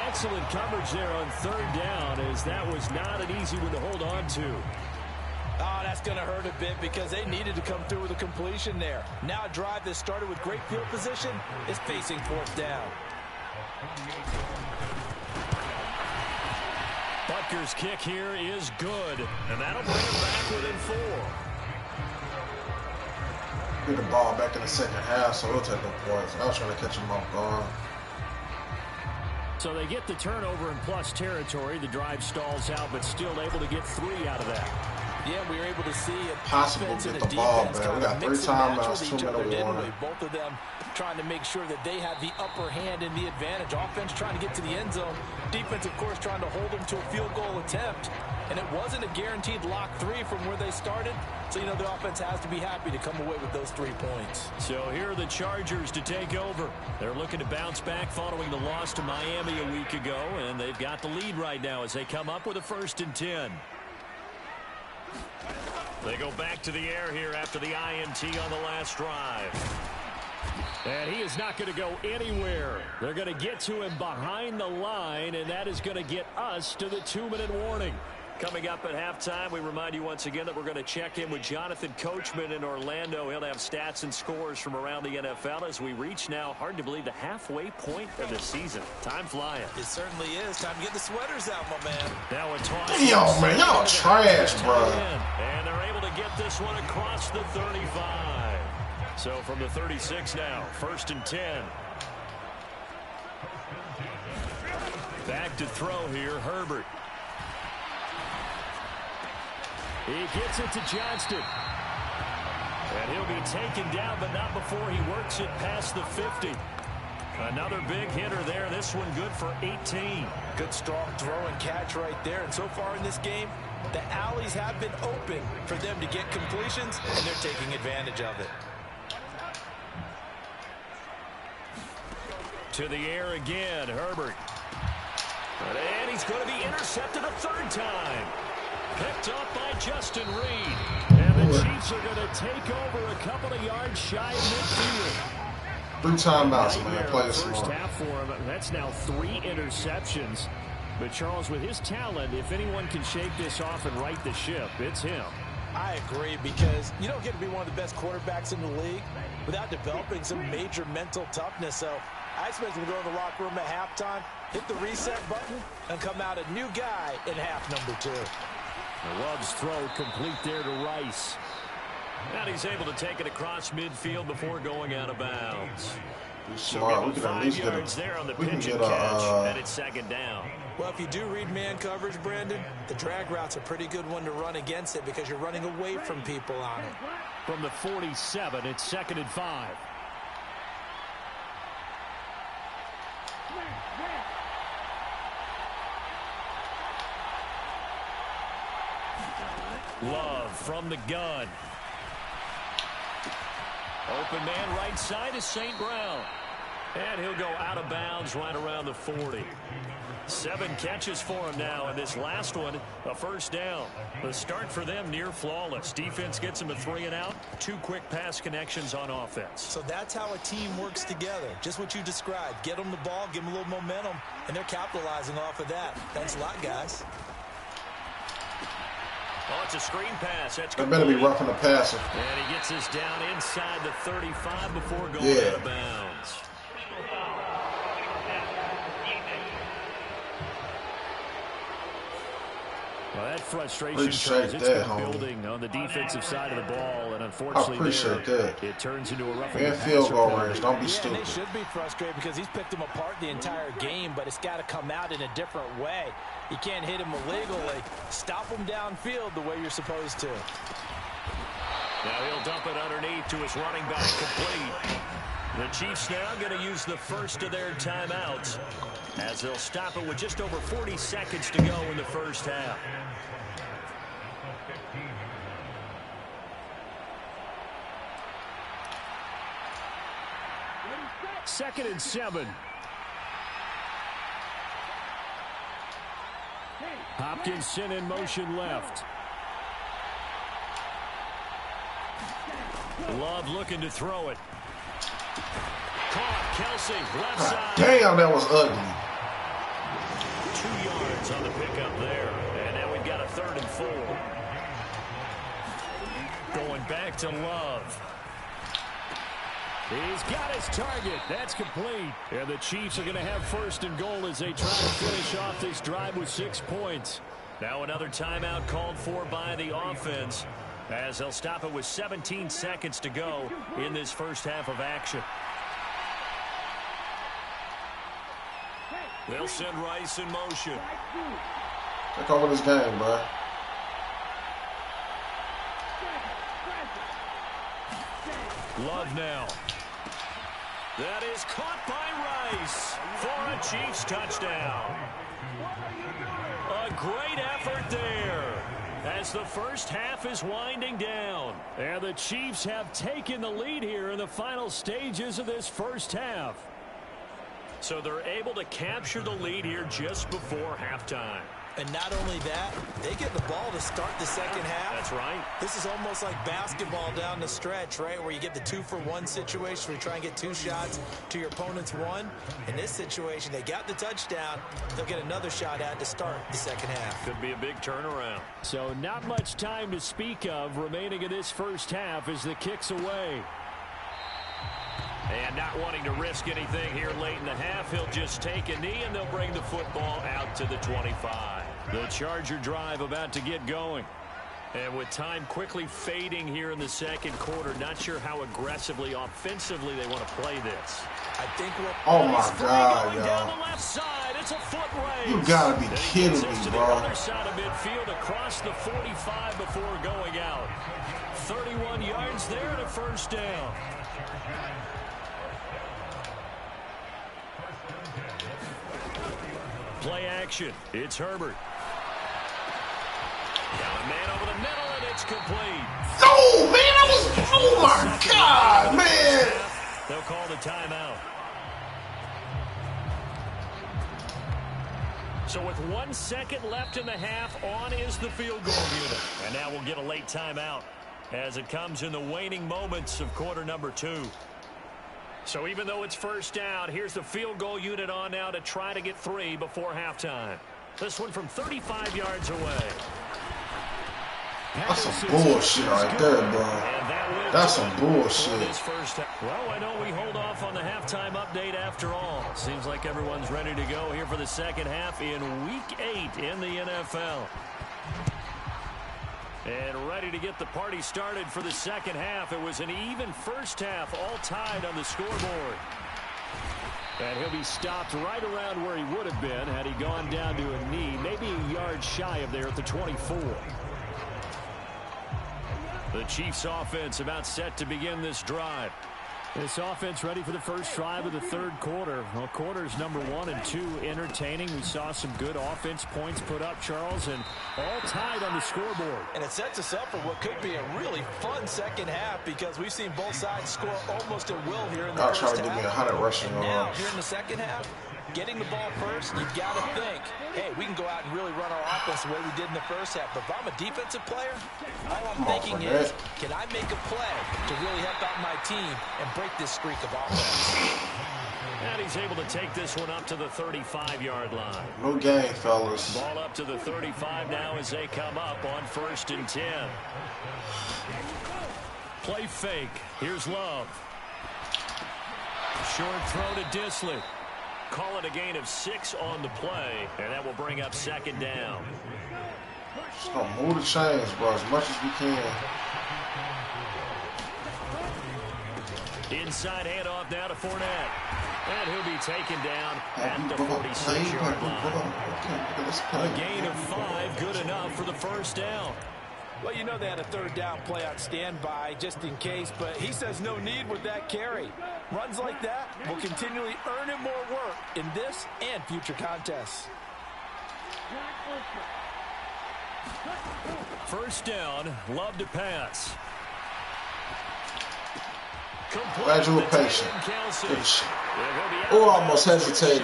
Excellent coverage there on 3rd down, as that was not an easy one to hold on to. Oh, that's going to hurt a bit because they needed to come through with a completion there. Now a drive that started with great field position is facing 4th down. Butker's kick here is good, and that'll bring him back within 4. Get the ball back in the second half, so we'll take the points. I was trying to catch him off guard. So they get the turnover in plus territory. The drive stalls out, but still able to get 3 out of that. Yeah, we were able to see it. Possible to get the ball back. We got 3 timeouts, 2 minute warning. Both of them trying to make sure that they have the upper hand and the advantage. Offense trying to get to the end zone. Defense, of course, trying to hold them to a field goal attempt. And it wasn't a guaranteed lock 3 from where they started. So, you know, the offense has to be happy to come away with those 3 points. So here are the Chargers to take over. They're looking to bounce back following the loss to Miami a week ago. And they've got the lead right now as they come up with a 1st and 10. They go back to the air here after the INT on the last drive. And he is not going to go anywhere. They're going to get to him behind the line, and that is going to get us to the 2-minute warning. Coming up at halftime, we remind you once again that we're going to check in with Jonathan Coachman in Orlando. He'll have stats and scores from around the NFL as we reach now, hard to believe, the halfway point of the season. Time flying. It certainly is. Time to get the sweaters out, my man. Now a toss. Damn, man, y'all trash, bro. And they're able to get this one across the 35. So from the 36 now, 1st and 10. Back to throw here, Herbert. He gets it to Johnston. And he'll be taken down, but not before he works it past the 50. Another big hitter there. This one good for 18. Good strong throw and catch right there. And so far in this game, the alleys have been open for them to get completions, and they're taking advantage of it. To the air again, Herbert. And he's going to be intercepted a 3rd time. Picked up by Justin Reed. And the Chiefs are going to take over a couple of yards shy of midfield. 3 timeouts, man. Play it First smart. half for him. That's now 3 interceptions. But Charles, with his talent, if anyone can shake this off and right the ship, it's him. I agree, because you don't get to be one of the best quarterbacks in the league without developing some major mental toughness. So I expect him to go in the locker room at halftime, hit the reset button, and come out a new guy in half number 2. Love's throw complete there to Rice. And he's able to take it across midfield before going out of bounds. Smart. We can at least get a and it's 2nd down. Well, if you do read man coverage, Brandon, the drag route's a pretty good one to run against it because you're running away from people on it. From the 47, it's 2nd and 5. Love from the gun. Open man right side is St. Brown. And he'll go out of bounds right around the 40. 7 catches for him now, and this last one, a 1st down. The start for them near flawless. Defense gets them a 3 and out. 2 quick pass connections on offense. So that's how a team works together. Just what you described. Get them the ball, give them a little momentum, and they're capitalizing off of that. Thanks a lot, guys. Oh, it's a screen pass. That's that better be roughing the passer. And he gets us down inside the 35 before going out of bounds. Well, that frustration shows it's been building on the defensive side of the ball, and unfortunately it turns into a roughing the field goal range. Don't be stupid. They should be frustrated because he's picked them apart the entire game, but it's got to come out in a different way. You can't hit him illegally. Stop him downfield the way you're supposed to. Now he'll dump it underneath to his running back, complete. The Chiefs now going to use the first of their timeouts as they'll stop it with just over 40 seconds to go in the first half. Second and 7. Hopkinson in motion left. Love looking to throw it. Caught, Kelsey, left side. Damn, that was ugly. 2 yards on the pickup there. And now we've got a 3rd and 4. Going back to Love. He's got his target. That's complete. And the Chiefs are going to have 1st and goal as they try to finish off this drive with 6 points. Now another timeout called for by the offense as they'll stop it with 17 seconds to go in this first half of action. They'll send Rice in motion. Take over this game, bro. Love now. That is caught by Rice for a Chiefs touchdown. A great effort there as the first half is winding down. And the Chiefs have taken the lead here in the final stages of this first half. So they're able to capture the lead here just before halftime. And not only that, they get the ball to start the second half. That's right. This is almost like basketball down the stretch, right, where you get the 2-for-1 situation where you try and get 2 shots to your opponent's 1. In this situation, they got the touchdown. They'll get another shot at to start the second half. Could be a big turnaround. So not much time to speak of remaining in this first half as the kick's away. And not wanting to risk anything here late in the half, he'll just take a knee, and they'll bring the football out to the 25. The Charger drive about to get going. And with time quickly fading here in the second quarter, not sure how aggressively, offensively they want to play this. I think we'll... Oh, my God, yo. Down the left side. It's a foot race. You got to be kidding me, to bro. the other side of midfield across the 45 before going out. 31 yards there and a first down. Play action. It's Herbert. Got a man over the middle, and it's complete. Oh, man, that was... Oh, my God, man. They'll call the timeout. So with 1 second left in the half, on is the field goal unit. And now we'll get a late timeout as it comes in the waning moments of quarter number 2. So even though it's first down, here's the field goal unit on now to try to get 3 before halftime. This one from 35 yards away. That's some bullshit right there, bro. That's some bullshit. Well, I know we hold off on the halftime update after all. Seems like everyone's ready to go here for the second half in Week 8 in the NFL. And ready to get the party started for the second half. It was an even first half, all tied on the scoreboard. And he'll be stopped right around where he would have been had he gone down to a knee, maybe a yard shy of there at the 24. The Chiefs offense about set to begin this drive. This offense ready for the first drive of the third quarter. Well, quarters number 1 and 2 entertaining. We saw some good offense points put up, Charles, and all tied on the scoreboard. And it sets us up for what could be a really fun second half because we've seen both sides score almost at will here in the first half. I'll try to give me 100 rushing yards. Now, here in the second half, getting the ball first, you've got to think, hey, we can go out and really run our offense the way we did in the first half. But if I'm a defensive player, all I'm thinking is, can I make a play to really help out my team and break this streak of offense? And he's able to take this one up to the 35-yard line. No game, fellas. Ball up to the 35 now as they come up on 1st and 10. Play fake. Here's Love. Short throw to Disley. Call it a gain of 6 on the play, and that will bring up 2nd down. Just gonna move the chains, bro, as much as we can. Inside handoff now to Fournette. And he'll be taken down at the 46-yard line. A gain of 5, good enough for the 1st down. Well, you know they had a 3rd down play on standby just in case, but he says no need with that carry. Runs like that will continually earn him more work in this and future contests. 1st down, Love to pass. Gradual patient. Oh, I almost hesitated.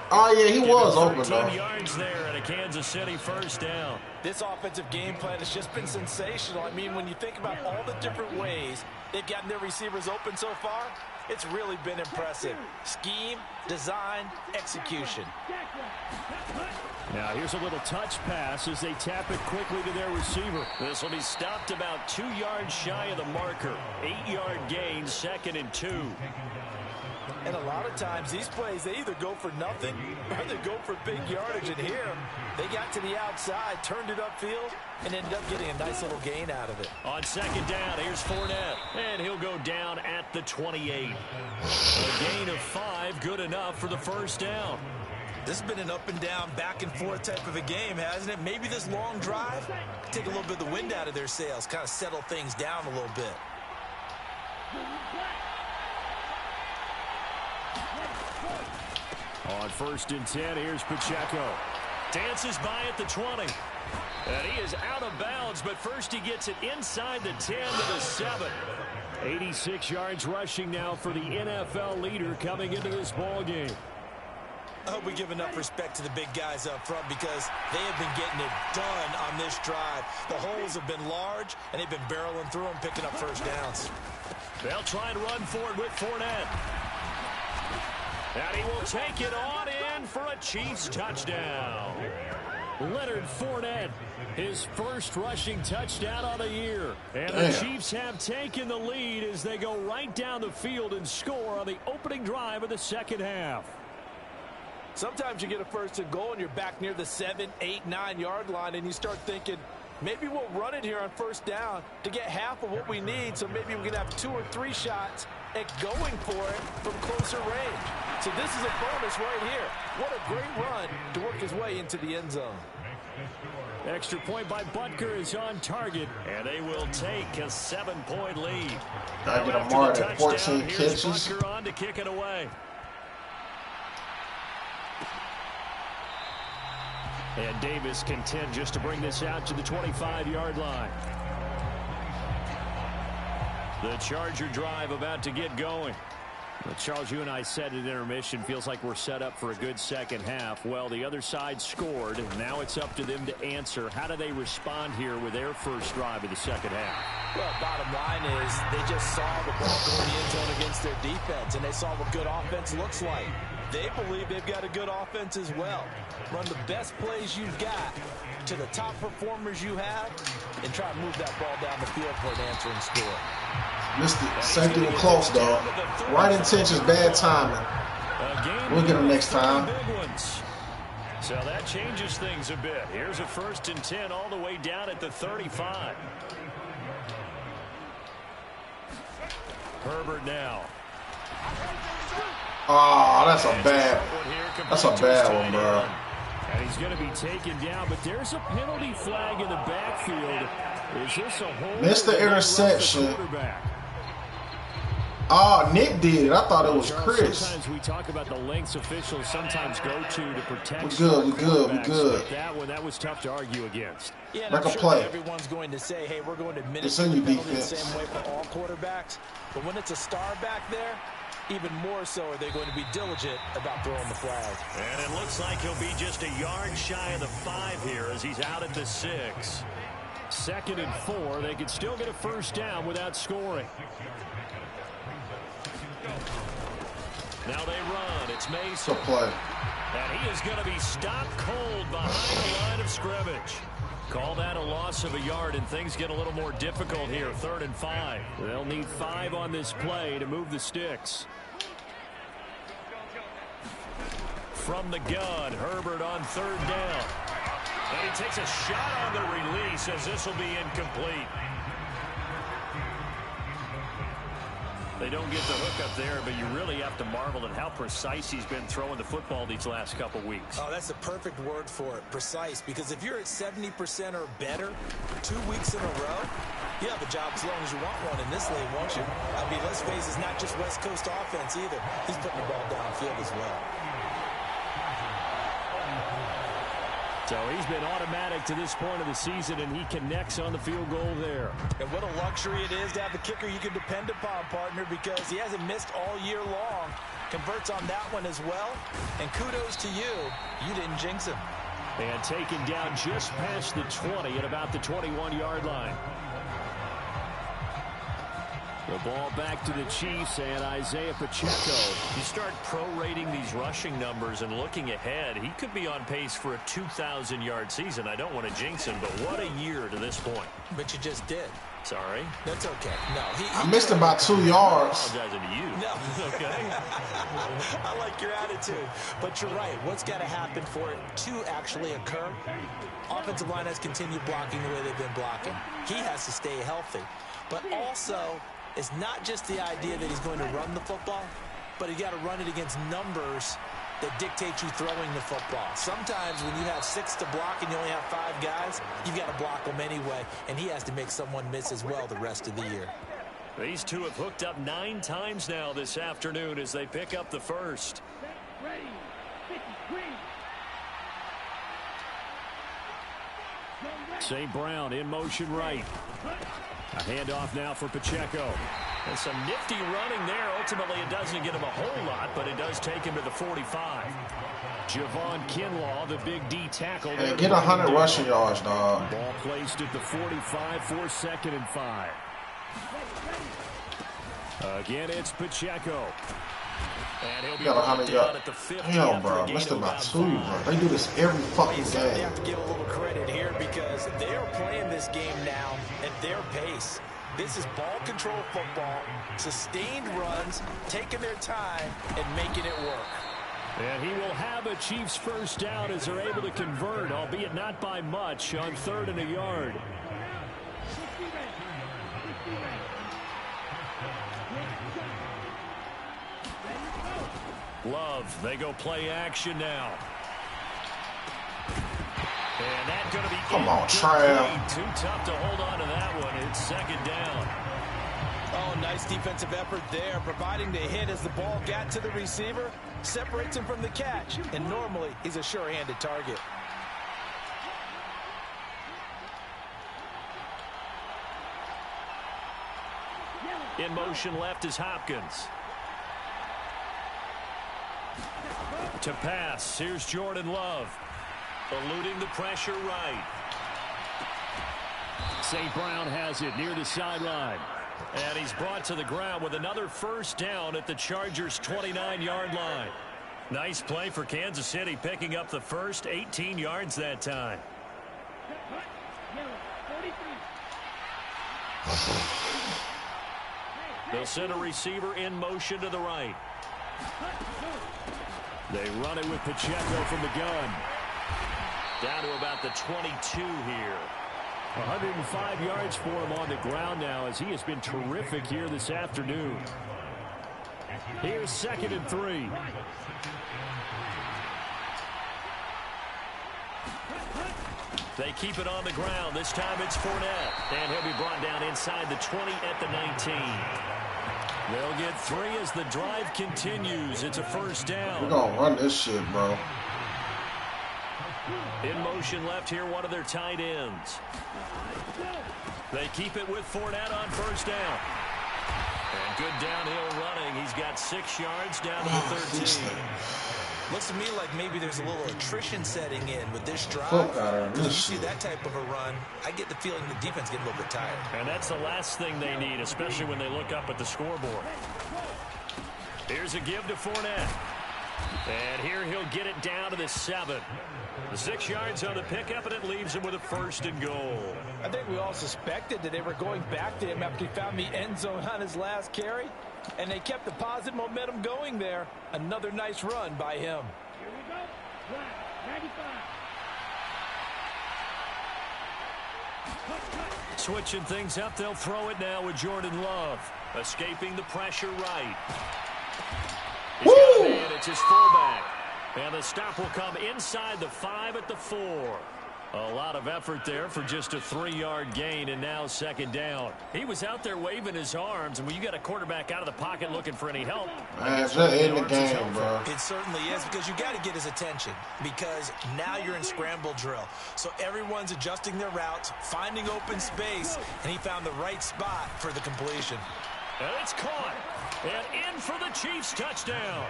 Oh, yeah, he was open, though. Yards there at a Kansas City 1st down. This offensive game plan has just been sensational. I mean, when you think about all the different ways they've gotten their receivers open so far, it's really been impressive. Scheme, design, execution. Now here's a little touch pass as they tap it quickly to their receiver. This will be stopped about 2 yards shy of the marker. 8-yard gain, 2nd and 2. And a lot of times these plays, they either go for nothing or they go for big yardage. And here, they got to the outside, turned it upfield, and ended up getting a nice little gain out of it. On 2nd down, here's Fournette. And he'll go down at the 28. A gain of 5, good enough for the 1st down. This has been an up and down, back and forth type of a game, hasn't it? Maybe this long drive, take a little bit of the wind out of their sails, kind of settle things down a little bit. On 1st and 10, here's Pacheco. Dances by at the 20. And he is out of bounds, but first he gets it inside the 10 to the 7. 86 yards rushing now for the NFL leader coming into this ball game. I hope we give enough respect to the big guys up front because they have been getting it done on this drive. The holes have been large, and they've been barreling through them, picking up 1st downs. They'll try and run for it with Fournette. And he will take it on in for a Chiefs touchdown. Leonard Fournette, his 1st rushing touchdown on the year. And the Chiefs have taken the lead as they go right down the field and score on the opening drive of the 2nd half. Sometimes you get a 1st and goal and you're back near the 7, 8, 9-yard line and you start thinking, maybe we'll run it here on 1st down to get half of what we need, so maybe we can have 2 or 3 shots at going for it from closer range. So this is a bonus right here. What a great run to work his way into the end zone. Extra point by Butker is on target, and they will take a 7-point lead. I get a mark at 14 catches. Butker on to kick it away. And Davis content just to bring this out to the 25-yard line. The Charger drive about to get going. Well, Charles, you and I said at intermission, feels like we're set up for a good 2nd half. Well, the other side scored. Now it's up to them to answer. How do they respond here with their 1st drive of the 2nd half? Well, bottom line is they just saw the ball go in the end zone against their defense, and they saw what good offense looks like. They believe they've got a good offense as well. Run the best plays you've got to the top performers you have and try to move that ball down the field for an answering score. Missed it. Safety was close, dog. Right intentions, bad timing. We'll get them next time. So that changes things a bit. Here's a 1st and 10 all the way down at the 35. Herbert now. Oh, that's a bad one, bro. And he's going to be taken down, but there's a penalty flag in the backfield. Is this a hold? Missed the interception. Oh, Nick did it. I thought it was Chris. Sometimes we talk about the lengths officials sometimes go to protect. We're good. That was tough to argue against. Yeah, like I'm a sure play. Everyone's going to say, hey, we're going to administer the penalty the same way for all quarterbacks. But when it's a star back there, even more so are they going to be diligent about throwing the flag. And it looks like he'll be just a yard shy of the 5 here as he's out at the 6. 2nd and 4. They could still get a 1st down without scoring. Now they run. It's Mason. Good play. And he is going to be stopped cold behind the line of scrimmage. Call that a loss of a yard, and things get a little more difficult here. 3rd and 5. They'll need 5 on this play to move the sticks. From the gun, Herbert on 3rd down. And he takes a shot on the release as this will be incomplete. They don't get the hook up there, but you really have to marvel at how precise he's been throwing the football these last couple weeks. Oh, that's the perfect word for it, precise. Because if you're at 70% or better 2 weeks in a row, you have a job as long as you want one in this league, won't you? I mean, let's face it, it's not just West Coast offense either. He's putting the ball downfield as well. So he's been automatic to this point of the season, and he connects on the field goal there. And what a luxury it is to have a kicker you can depend upon, partner, because he hasn't missed all year long. Converts on that one as well. And kudos to you. You didn't jinx him. And taken down just past the 20 at about the 21-yard line. The ball back to the Chiefs and Isaiah Pacheco. You start prorating these rushing numbers and looking ahead, he could be on pace for a 2,000-yard season. I don't want to jinx him, but what a year to this point. But you just did. Sorry. That's okay. No, I missed him by 2 yards. I'm apologizing to you. No. Okay. I like your attitude. But you're right. What's got to happen for it to actually occur? Offensive line has continued blocking the way they've been blocking. He has to stay healthy. But also, it's not just the idea that he's going to run the football, but he's got to run it against numbers that dictate you throwing the football. Sometimes when you have 6 to block and you only have 5 guys, you've got to block them anyway, and he has to make someone miss as well the rest of the year. These two have hooked up 9 times now this afternoon as they pick up the first. St. Brown in motion right. A handoff now for Pacheco. And some nifty running there. Ultimately, it doesn't get him a whole lot, but it does take him to the 45. Javon Kinlaw, the big D tackle. Hey, get 100 rushing yards, dog. Ball placed at the 45 for 2nd and 5. Again, it's Pacheco. And he'll be got 100 yards. at the 50. Hell, bro. Missed about 2, bro. They do this every fucking game. They have to give a little credit here because they are playing this game now at their pace. This is ball control football, sustained runs, taking their time, and making it work. And he will have a Chiefs first down as they're able to convert, albeit not by much, on 3rd and a yard. Love, they go play action now. And that's going to be come on, Trav. Too tough to hold on to that one. It's 2nd down. Oh, nice defensive effort there, providing the hit as the ball got to the receiver, separates him from the catch, and normally he's a sure-handed target. In motion left is Hopkins. To pass, here's Jordan Love. Eluding the pressure right. St. Brown has it near the sideline. And he's brought to the ground with another first down at the Chargers' 29-yard line. Nice play for Kansas City, picking up the first 18 yards that time. They'll send a receiver in motion to the right. They run it with Pacheco from the gun. Down to about the 22 here. 105 yards for him on the ground now as he has been terrific here this afternoon. Here's 2nd and 3. They keep it on the ground. This time it's Fournette. And he'll be brought down inside the 20 at the 19. They'll get 3 as the drive continues. It's a first down. We're going to run this shit, bro. In motion left here, one of their tight ends. They keep it with Fournette on first down. And good downhill running. He's got 6 yards down to the 13. Looks to me like maybe there's a little attrition setting in with this drive. If you see that type of a run, I get the feeling the defense getting a little bit tired. And that's the last thing they need, especially when they look up at the scoreboard. Here's a give to Fournette. And here he'll get it down to the 7. The 6 yards on the pickup, and it leaves him with a 1st and goal. I think we all suspected that they were going back to him after he found the end zone on his last carry. And they kept the positive momentum going there. Another nice run by him. Here we go. 95. Switching things up, they'll throw it now with Jordan Love. Escaping the pressure right. He's got a man, it's his fullback. And the stop will come inside the 5 at the 4. A lot of effort there for just a 3-yard gain, and now 2nd down. He was out there waving his arms, and when you got a quarterback out of the pocket looking for any help, man, it's in the game, bro. It certainly is, because you got to get his attention, because now you're in scramble drill. So everyone's adjusting their routes, finding open space, and he found the right spot for the completion. And it's caught. And in for the Chiefs touchdown.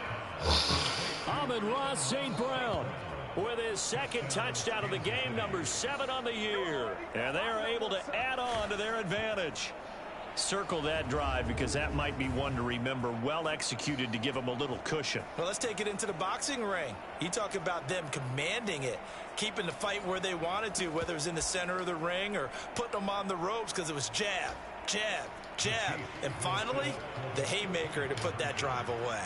Amon-Ra St. Brown with his 2nd touchdown of the game, number 7 on the year. And they are able to add on to their advantage. Circle that drive, because that might be one to remember. Well executed to give them a little cushion. Well, let's take it into the boxing ring. You talk about them commanding it, keeping the fight where they wanted to, whether it was in the center of the ring or putting them on the ropes, because it was jab, jab, jab. And finally, the haymaker to put that drive away.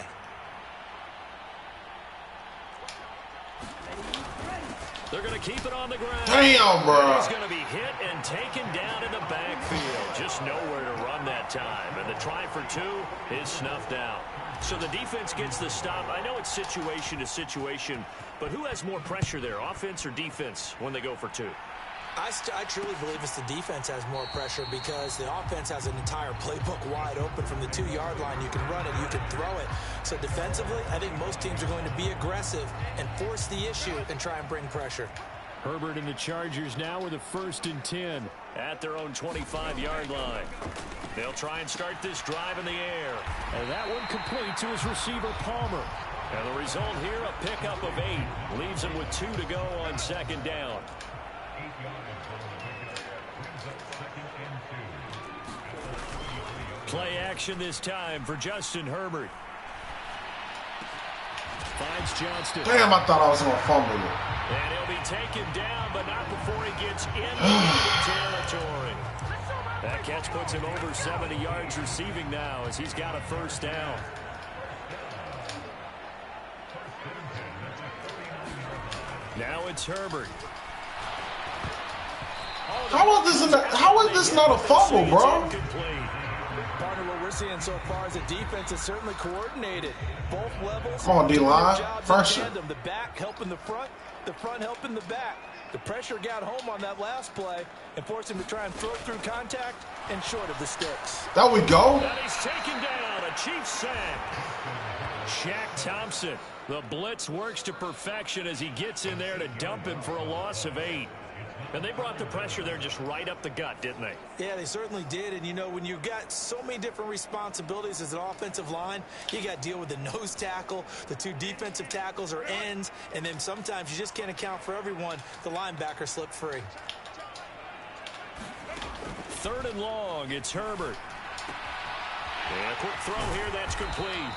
They're going to keep it on the ground. Damn, bro. He's going to be hit and taken down in the backfield. Just nowhere to run that time. And the try for 2 is snuffed out. So the defense gets the stop. I know it's situation to situation, but who has more pressure there, offense or defense, when they go for 2? I truly believe it's the defense has more pressure, because the offense has an entire playbook wide open from the 2-yard line. You can run it, you can throw it. So defensively, I think most teams are going to be aggressive and force the issue and try and bring pressure. Herbert and the Chargers now with a 1st and 10 at their own 25-yard line. They'll try and start this drive in the air. And that one complete to his receiver, Palmer. And the result here, a pickup of 8. Leaves him with 2 to go on 2nd down. Play action this time for Justin Herbert. Finds Johnston. Damn, I thought I was going to fumble it. And he'll be taken down, but not before he gets into territory. That catch puts him over 70 yards receiving now, as he's got a 1st down. Now it's Herbert. How is this not a fumble, bro? Partner, what we're seeing so far is the defense is certainly coordinated. Both levels. Come on, D-line. Pressure. The back helping the front helping the back. The pressure got home on that last play and forced him to try and throw through contact and short of the sticks. There we go. And he's taken down. A Chiefs sack. Shaq Thompson. The blitz works to perfection as he gets in there to dump him for a loss of 8. And they brought the pressure there just right up the gut, didn't they? Yeah, they certainly did. And, you know, when you've got so many different responsibilities as an offensive line, you got to deal with the nose tackle, the 2 defensive tackles or ends, and then sometimes you just can't account for everyone. The linebacker slipped free. 3rd and long, it's Herbert. And a quick throw here, that's complete.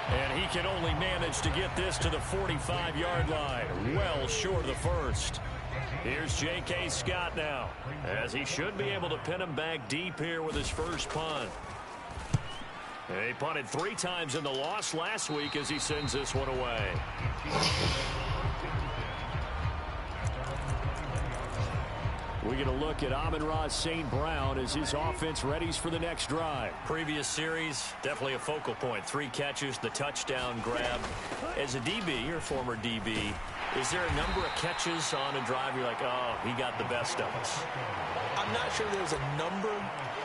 And he can only manage to get this to the 45-yard line, well short of the 1st. Here's J.K. Scott now, as he should be able to pin him back deep here with his 1st punt. And he punted 3 times in the loss last week as he sends this one away. We're going to look at Amon-Ra St. Brown as his offense readies for the next drive. Previous series, definitely a focal point. 3 catches, the touchdown grab. As a DB, or former DB, is there a number of catches on a drive you're like, oh, he got the best of us? I'm not sure there's a number,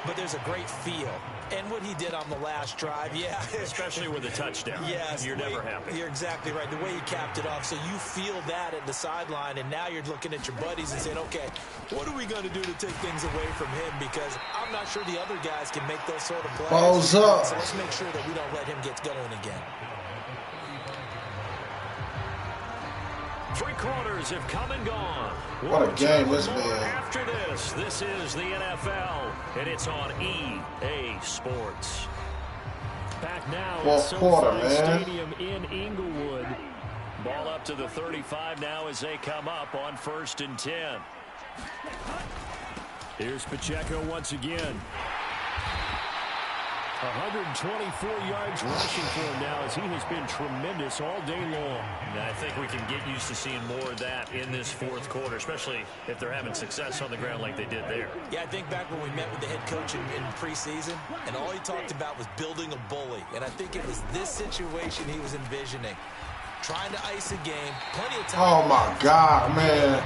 but there's a great feel. And what he did on the last drive, yeah. Especially with a touchdown. Yes. You're never happy. You're exactly right. The way he capped it off. So you feel that at the sideline, and now you're looking at your buddies and saying, okay, what are we going to do to take things away from him? Because I'm not sure the other guys can make those sort of plays. Balls up. So let's make sure that we don't let him get going again. 3 quarters have come and gone. What a game this been. After this is the NFL, and it's on EA Sports. Back now Fourth quarter, man. Stadium in Inglewood. Ball up to the 35 now as they come up on 1st and 10. Here's Pacheco once again. 124 yards rushing for him now as he has been tremendous all day long. And I think we can get used to seeing more of that in this 4th quarter, especially if they're having success on the ground like they did there. Yeah, I think back when we met with the head coach in preseason, and all he talked about was building a bully. And I think it was this situation he was envisioning. Trying to ice a game, plenty of time. Oh my God, man.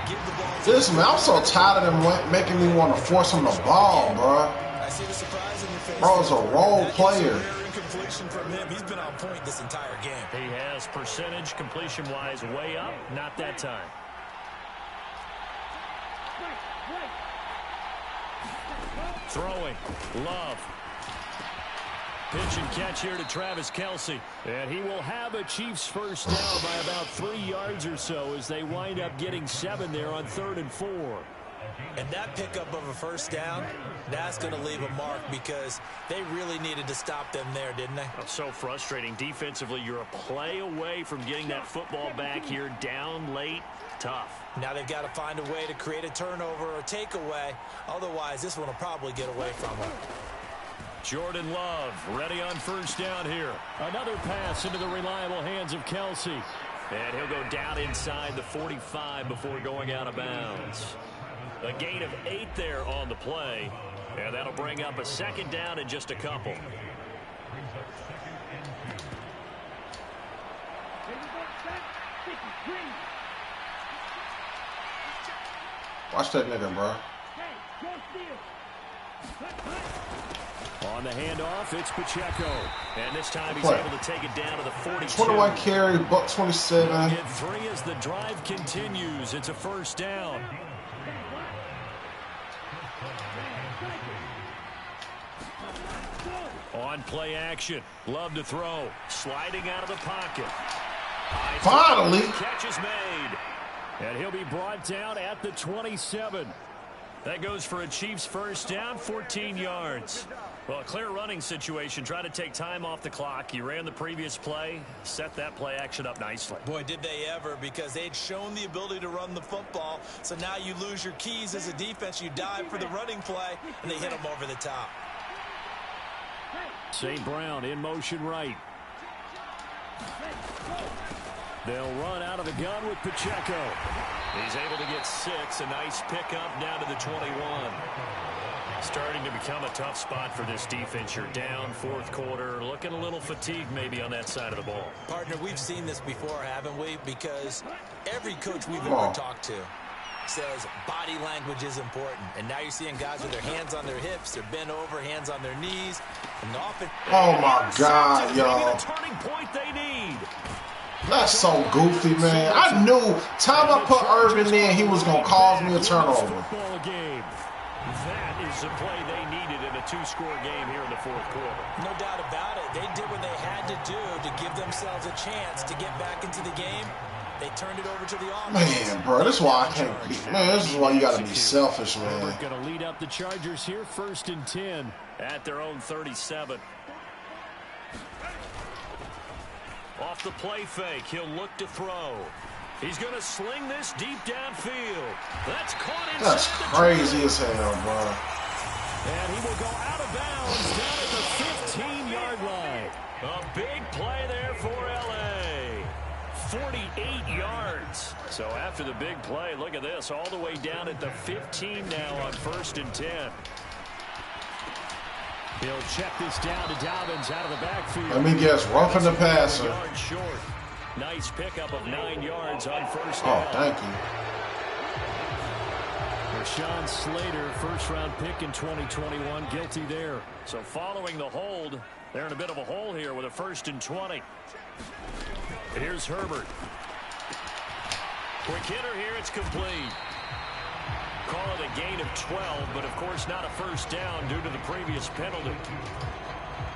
This man, I'm so tired of them making me want to force him the ball, bro. I see the surprise in your face. Bro's a role player. Completion from him. He's been on point this entire game. He has percentage completion-wise way up. Not that time. Throwing. Love. Pitch and catch here to Travis Kelce. And he will have a Chiefs first down by about 3 yards or so as they wind up getting 7 there on 3rd and 4. And that pickup of a first down, that's going to leave a mark because they really needed to stop them there, didn't they? Oh, so frustrating. Defensively, you're a play away from getting that football back here down late. Tough. Now they've got to find a way to create a turnover or takeaway. Otherwise, this one will probably get away from them. Jordan Love ready on first down here. Another pass into the reliable hands of Kelce. And he'll go down inside the 45 before going out of bounds. A gain of 8 there on the play. And that'll bring up a 2nd down in just a couple. Watch that nigga, bro. On the handoff, it's Pacheco. And this time he's able to take it down to the 42. 21 carry, buck 27. Get 3 as the drive continues. It's a first down. On play action. Love to throw. Sliding out of the pocket. Finally. Catch is made. And he'll be brought down at the 27. That goes for a Chiefs first down, 14 yards. Well, a clear running situation. Try to take time off the clock. You ran the previous play, set that play action up nicely. Boy, did they ever, because they'd shown the ability to run the football. So now you lose your keys as a defense. You dive for the running play, and they hit them over the top. St. Brown in motion right. They'll run out of the gun with Pacheco. He's able to get 6. A nice pickup down to the 21. Starting to become a tough spot for this defense. You're down 4th quarter. Looking a little fatigued maybe on that side of the ball. Partner, we've seen this before, haven't we? Because every coach we've ever talked to says body language is important. And now you're seeing guys with their hands on their hips. They're bent over, hands on their knees. And often, oh, my God, y'all. The turning point they need. That's so goofy, man. I knew time I put Irvin in, he was going to cause me a turnover. That is the play they needed in a 2-score game here in the 4th quarter. No doubt about it. They did what they had to do to give themselves a chance to get back into the game. They turned it over to the offense. Man, bro, this is why I can't be. Man, this is why you got to be selfish, man. We're going to lead up the Chargers here, 1st and 10 at their own 37. Off the play fake, he'll look to throw. He's going to sling this deep downfield. That's caught inside. That's crazy as hell, bro. And he will go out of bounds down at the 15-yard line. A big play there for L.A. 48 yards. So after the big play, look at this, all the way down at the 15 now on 1st and 10. He'll check this down to Dobbins out of the backfield. Let me guess, roughing the passer. Yard short. Nice pickup of 9 yards on first down. Oh, thank you. Rashawn Slater, first-round pick in 2021, guilty there. So following the hold, they're in a bit of a hole here with a 1st and 20. Here's Herbert. Quick hitter here, it's complete. Call it a gain of 12, but of course not a first down due to the previous penalty.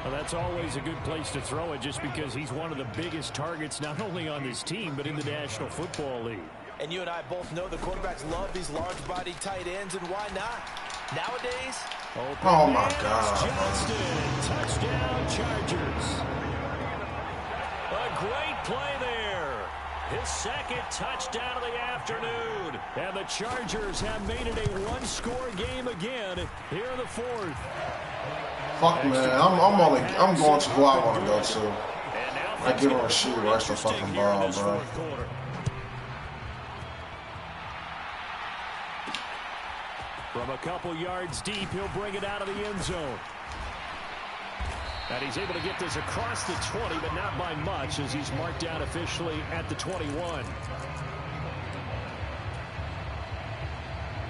Well, that's always a good place to throw it just because he's one of the biggest targets not only on this team but in the National Football League. And you and I both know the quarterbacks love these large-body tight ends, and why not? Nowadays, Oh, my God. Touchdown, Chargers. A great play there. His second touchdown of the afternoon. And the Chargers have made it a one-score game again here in the fourth. Fuck, man. I'm going to who I want to go to. I give him a shoot right the fucking ball, bro. From a couple yards deep, he'll bring it out of the end zone. And he's able to get this across the 20, but not by much, as he's marked down officially at the 21.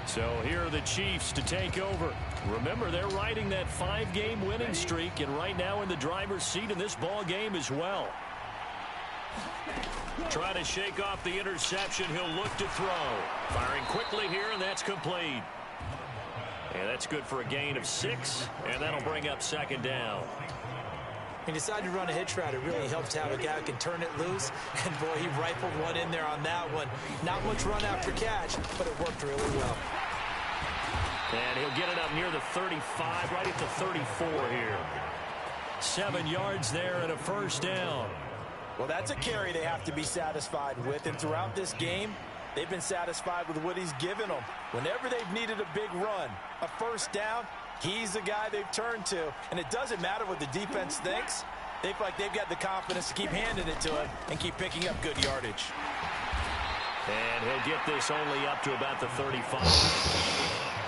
So here are the Chiefs to take over. Remember, they're riding that 5-game winning streak, and right now in the driver's seat in this ball game as well. Try to shake off the interception. He'll look to throw. Firing quickly here, and that's complete. And that's good for a gain of 6, and that'll bring up second down. He decided to run a hitch route. It really helps to have a guy who can turn it loose. And, boy, he rifled one in there on that one. Not much run after catch, but it worked really well. And he'll get it up near the 35, right at the 34 here. 7 yards there and a first down. Well, that's a carry they have to be satisfied with. And throughout this game, they've been satisfied with what he's given them. Whenever they've needed a big run, a first down, he's the guy they've turned to. And it doesn't matter what the defense thinks. They feel like they've got the confidence to keep handing it to him and keep picking up good yardage. And he'll get this only up to about the 35.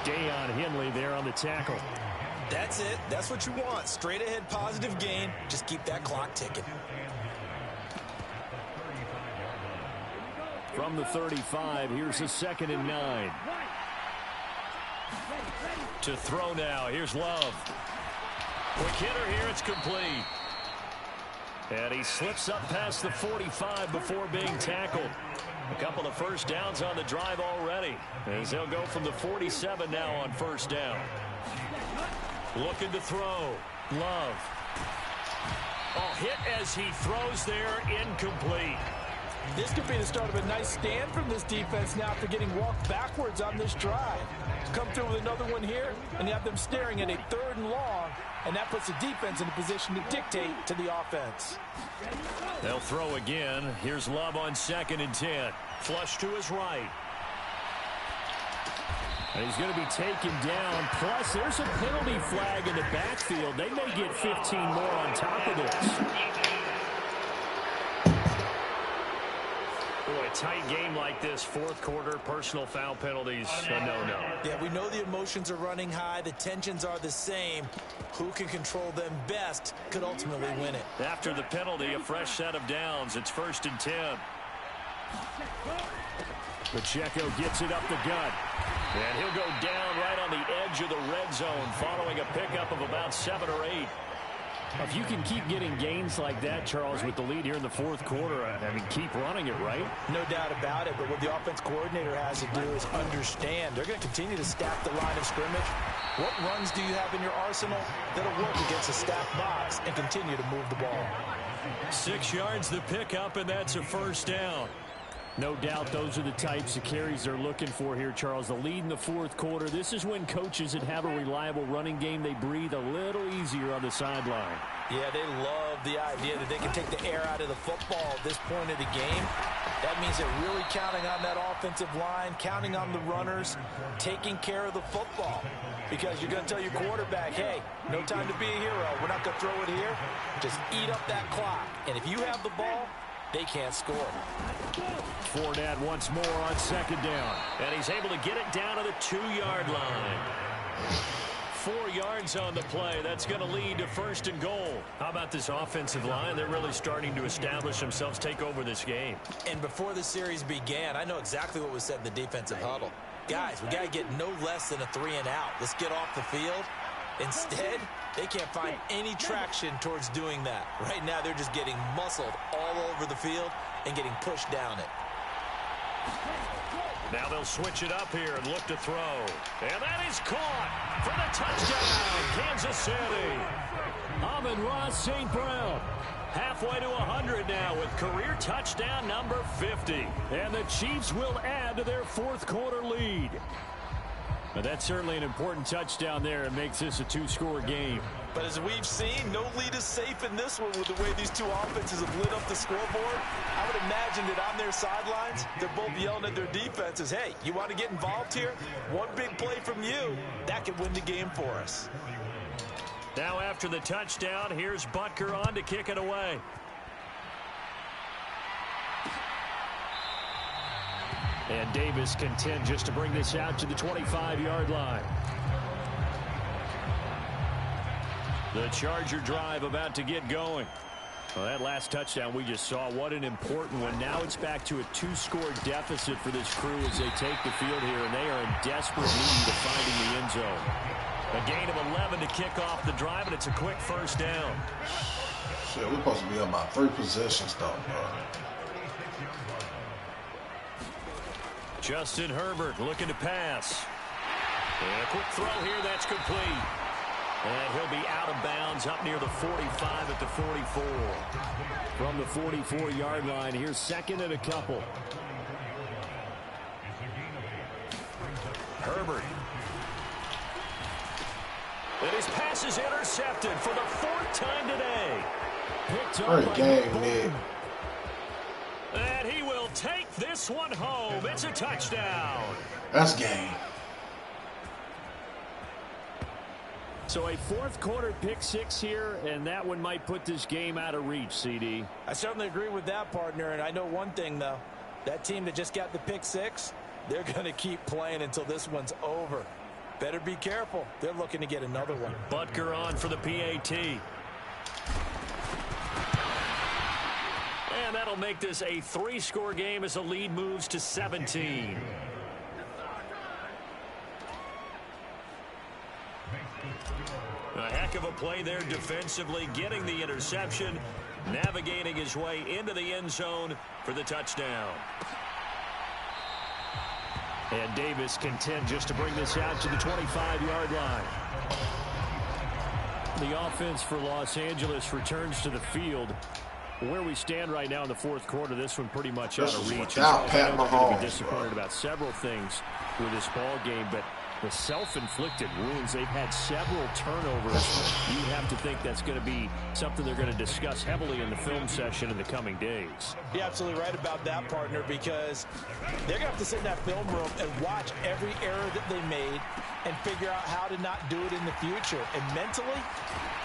Deion Henley there on the tackle. That's it. That's what you want. Straight ahead positive gain. Just keep that clock ticking. From the 35, here's a 2nd and 9. To throw now, here's Love. Quick hitter here, it's complete. And he slips up past the 45 before being tackled. A couple of first downs on the drive already, as they'll go from the 47 now on first down. Looking to throw. Love. Oh, hit as he throws there, incomplete. This could be the start of a nice stand from this defense now after getting walked backwards on this drive. Come through with another one here, and you have them staring at a 3rd and long, and that puts the defense in a position to dictate to the offense. They'll throw again. Here's Love on 2nd and 10. Flush to his right. And he's going to be taken down. Plus, there's a penalty flag in the backfield. They may get 15 more on top of this. Boy, a tight game like this, 4th quarter, personal foul penalties, a no-no. Yeah, we know the emotions are running high. The tensions are the same. Who can control them best could ultimately win it. After the penalty, a fresh set of downs. It's 1st and 10. Pacheco gets it up the gut. And he'll go down right on the edge of the red zone following a pickup of about 7 or 8. If you can keep getting gains like that, Charles, with the lead here in the 4th quarter, I mean, keep running it, right? No doubt about it, but what the offense coordinator has to do is understand. They're going to continue to stack the line of scrimmage. What runs do you have in your arsenal that'll work against a stacked box and continue to move the ball? 6 yards the pickup, and that's a first down. No doubt those are the types of carries they're looking for here, Charles. The lead in the 4th quarter. This is when coaches that have a reliable running game, they breathe a little easier on the sideline. Yeah, they love the idea that they can take the air out of the football at this point of the game. That means they're really counting on that offensive line, counting on the runners, taking care of the football. Because you're going to tell your quarterback, hey, no time to be a hero. We're not going to throw it here. Just eat up that clock. And if you have the ball, they can't score. Fournette once more on 2nd down. And he's able to get it down to the 2-yard line. 4 yards on the play. That's going to lead to 1st and goal. How about this offensive line? They're really starting to establish themselves, take over this game. And before the series began, I know exactly what was said in the defensive huddle. Guys, we got to get no less than a 3-and-out. Let's get off the field. Instead, they can't find any traction towards doing that. Right now, they're just getting muscled all over the field and getting pushed down it. Now they'll switch it up here and look to throw. And that is caught for the touchdown, Kansas City. Amon-Ra St. Brown. Halfway to 100 now with career touchdown number 50. And the Chiefs will add to their 4th quarter lead. But that's certainly an important touchdown there. It makes this a two-score game. But as we've seen, no lead is safe in this one with the way these two offenses have lit up the scoreboard. I would imagine that on their sidelines, they're both yelling at their defenses, hey, you want to get involved here? One big play from you, that could win the game for us. Now after the touchdown, here's Butker on to kick it away. And Davis content just to bring this out to the 25-yard line. The Charger drive about to get going. Well, that last touchdown we just saw, what an important one. Now it's back to a two-score deficit for this crew as they take the field here, and they are in desperate need of finding the end zone. A gain of 11 to kick off the drive, and it's a quick first down. Shit, we're supposed to be up about 3 possessions, though, bro. Justin Herbert looking to pass. And a quick throw here, that's complete. And he'll be out of bounds up near the 45 at the 44. From the 44-yard line, here's second and a couple. Herbert. And his pass is intercepted for the 4th time today. Picked up by Nick Bolton. And he will take this one home. It's a touchdown. That's game. So a 4th quarter pick 6 here, and that one might put this game out of reach, CD. I certainly agree with that, partner, and I know one thing, though. That team that just got the pick 6, they're going to keep playing until this one's over. Better be careful. They're looking to get another one. Butker on for the PAT. And that'll make this a 3-score game as the lead moves to 17. A heck of a play there defensively, getting the interception, navigating his way into the end zone for the touchdown. And Davis content just to bring this out to the 25-yard line. The offense for Los Angeles returns to the field. Where we stand right now in the 4th quarter, this one pretty much out of reach. Without Pat Mahomes, going to be disappointed about several things with this ball game, but the self-inflicted wounds, they've had several turnovers. You have to think that's going to be something they're going to discuss heavily in the film session in the coming days. You're absolutely right about that, partner, because they're going to have to sit in that film room and watch every error that they made and figure out how to not do it in the future. And mentally,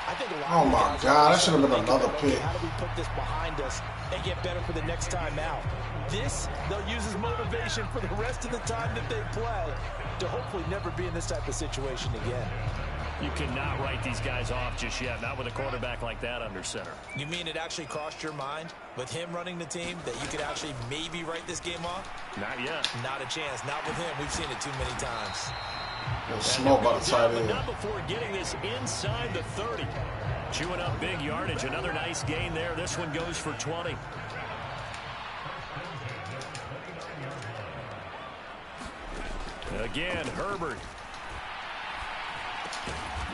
I think a lot oh my God, that should have been another pick. How do we put this behind us and get better for the next time out? This, they'll use as motivation for the rest of the time that they play to hopefully never be in this type of situation again. You cannot write these guys off just yet, not with a quarterback like that under center. You mean it actually crossed your mind with him running the team that you could actually maybe write this game off? Not yet. Not a chance. Not with him. We've seen it too many times. Smoke by the tight end. Not before getting this inside the 30. Chewing up big yardage. Another nice gain there. This one goes for 20. Again, Herbert.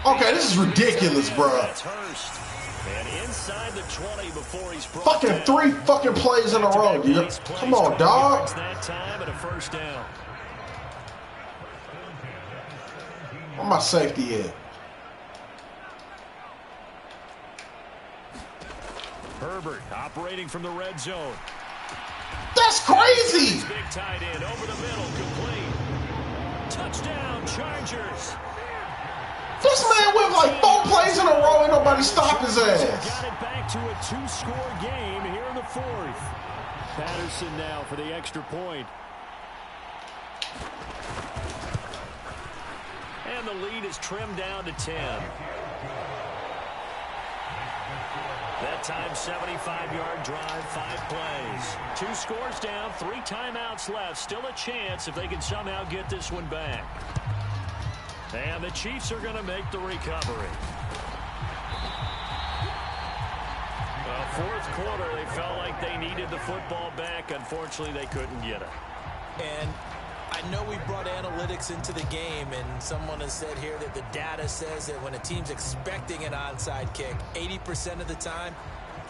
Okay, this is ridiculous, bro. That's Hurst. And inside the 20 before he's fucking down. 3 fucking plays in a row, dude. Come on, dog. That time and a first down. Where my safety at? Herbert operating from the red zone. That's crazy. Big tight end over the middle, complete. Touchdown, Chargers. This man went like 4 plays in a row and nobody stopped his ass. Got it back to a 2-score game here in the 4th. Patterson now for the extra point. And the lead is trimmed down to 10. That time, 75-yard drive, 5 plays. 2 scores down, 3 timeouts left. Still a chance if they can somehow get this one back. And the Chiefs are going to make the recovery. 4th quarter, they felt like they needed the football back. Unfortunately, they couldn't get it. And I know we brought analytics into the game, and someone has said here that the data says that when a team's expecting an onside kick, 80% of the time,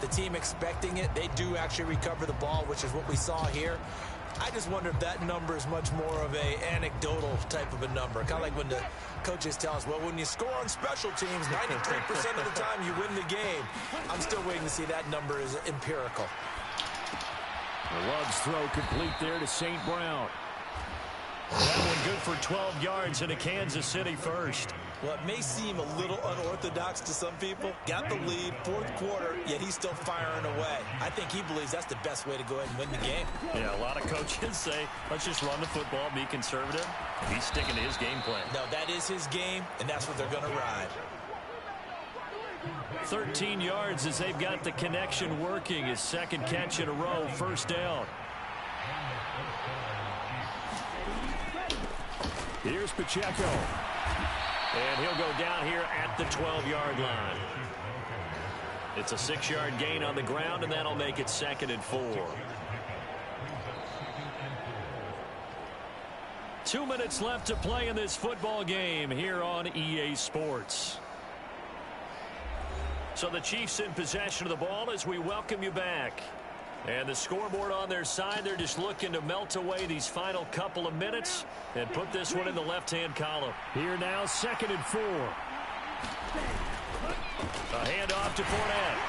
the team expecting it, they do actually recover the ball, which is what we saw here. I just wonder if that number is much more of a anecdotal type of a number. Kind of like when the coaches tell us, well, when you score on special teams, 93% of the time you win the game. I'm still waiting to see that number is empirical. The Love's throw complete there to St. Brown. That one good for 12 yards into Kansas City first. Well, it may seem a little unorthodox to some people. Got the lead, fourth quarter, yet he's still firing away. I think he believes that's the best way to go ahead and win the game. Yeah, a lot of coaches say, let's just run the football, be conservative. He's sticking to his game plan. No, that is his game, and that's what they're going to ride. 13 yards as they've got the connection working. His second catch in a row, first down. Here's Pacheco. And he'll go down here at the 12-yard line. It's a 6-yard gain on the ground, and that'll make it 2nd and 4. 2 minutes left to play in this football game here on EA Sports. So the Chiefs in possession of the ball as we welcome you back. And the scoreboard on their side, they're just looking to melt away these final couple of minutes and put this one in the left-hand column. Here now, 2nd and 4. A handoff to Fournette.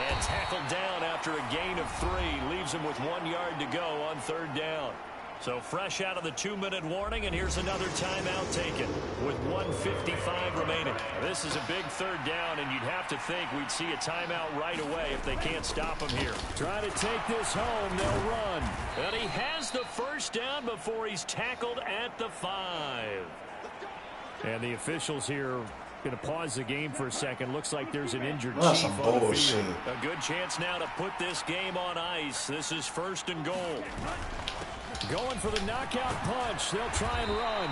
And tackled down after a gain of 3. Leaves him with 1 yard to go on 3rd down. So fresh out of the 2-minute warning, and here's another timeout taken with 1:55 remaining. This is a big 3rd down, and you'd have to think we'd see a timeout right away if they can't stop him here. Trying to take this home, they'll run. And he has the first down before he's tackled at the 5. And the officials here going to pause the game for a second. Looks like there's an injured Chief on the field. A good chance now to put this game on ice. This is 1st and goal. Going for the knockout punch. They'll try and run.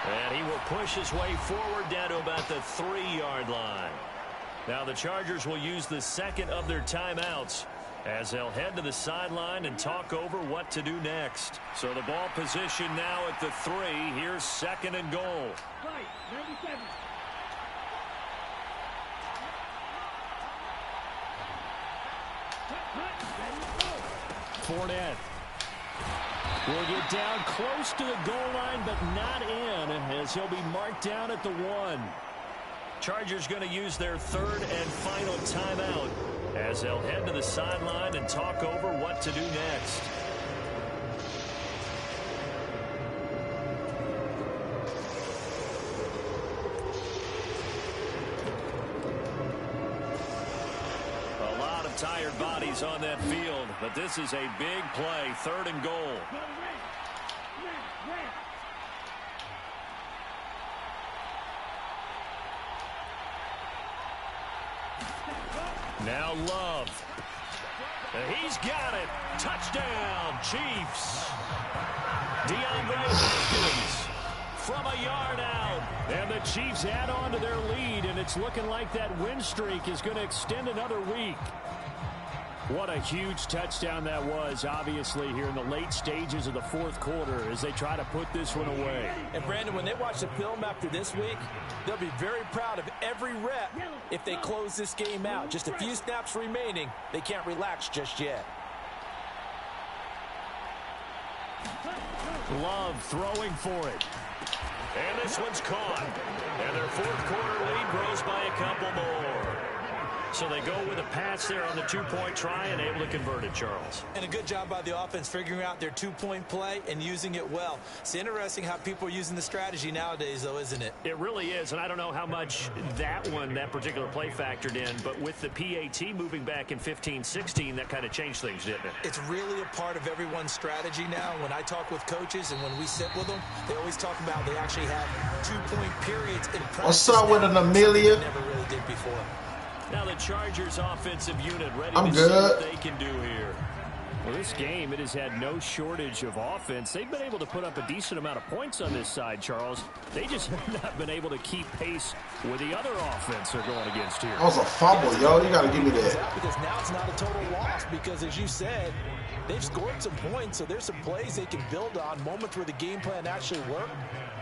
And he will push his way forward down to about the 3-yard line. Now the Chargers will use the second of their timeouts as they'll head to the sideline and talk over what to do next. So the ball position now at the 3. Here's 2nd and goal. Right, 97. Fournette will get down close to the goal line, but not in, as he'll be marked down at the 1. Chargers going to use their 3rd and final timeout as they'll head to the sideline and talk over what to do next. A lot of tired bodies on that field, but this is a big play, 3rd and goal. Now Love. He's got it. Touchdown, Chiefs. DeAndre Hopkins from a yard out. And the Chiefs add on to their lead, and it's looking like that win streak is going to extend another week. What a huge touchdown that was, obviously, here in the late stages of the 4th quarter as they try to put this one away. And, Brandon, when they watch the film after this week, they'll be very proud of every rep if they close this game out. Just a few snaps remaining. They can't relax just yet. Love throwing for it. And this one's caught. And their 4th quarter lead grows by a couple more. So they go with a pass there on the 2-point try and able to convert it, Charles. And a good job by the offense figuring out their 2-point play and using it well. It's interesting how people are using the strategy nowadays, though, isn't it? It really is, and I don't know how much that particular play factored in, but with the PAT moving back in 15-16, that kind of changed things, didn't it? It's really a part of everyone's strategy now. When I talk with coaches and when we sit with them, they always talk about they actually have 2-point periods in practice. What's up with an Amelia? Never really did before. Now the Chargers offensive unit ready to see what they can do here. Well, this game, it has had no shortage of offense. They've been able to put up a decent amount of points on this side, Charles. They just have not been able to keep pace with the other offense they're going against here. That was a fumble, yo. You got to give me that. Because now it's not a total loss because, as you said, they've scored some points, so there's some plays they can build on, moments where the game plan actually worked.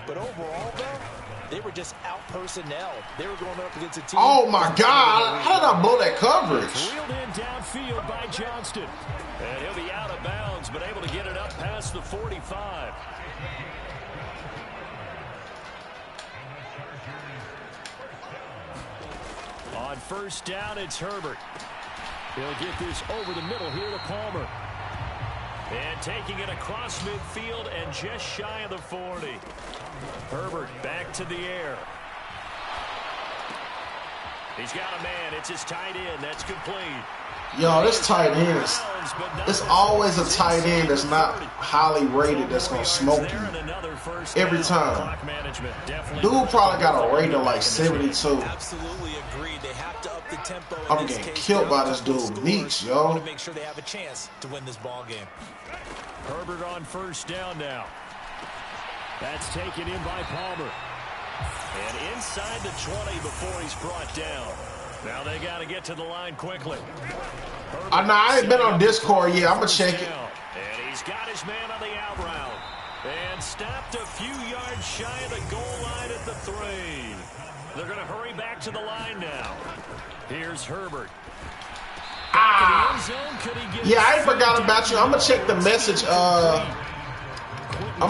But overall, though, they were just out-personnel. They were going up against a team. Oh, my God. How did I blow that coverage? Reeled in downfield by Johnston. And he'll be out of bounds, but able to get it up past the 45. On first down, it's Herbert. He'll get this over the middle here to Palmer. And taking it across midfield and just shy of the 40. Herbert back to the air. He's got a man. It's his tight end. That's complete. Yo, this tight end is, it's always a tight end that's not highly rated that's going to smoke you every time. Dude probably got a rating like 72. Absolutely agreed. They have to up the tempo. I'm getting killed by this dude, Meeks, yo. To make sure they have a chance to win this ball game. Herbert on first down now. That's taken in by Palmer. And inside the 20 before he's brought down. Now they got to get to the line quickly. I ain't been on Discord yet. I'm going to check it. And he's got his man on the out route. And stopped a few yards shy of the goal line at the 3. They're going to hurry back to the line now. Here's Herbert. Yeah, I ain't forgot about you. I'm going to check the message. I'm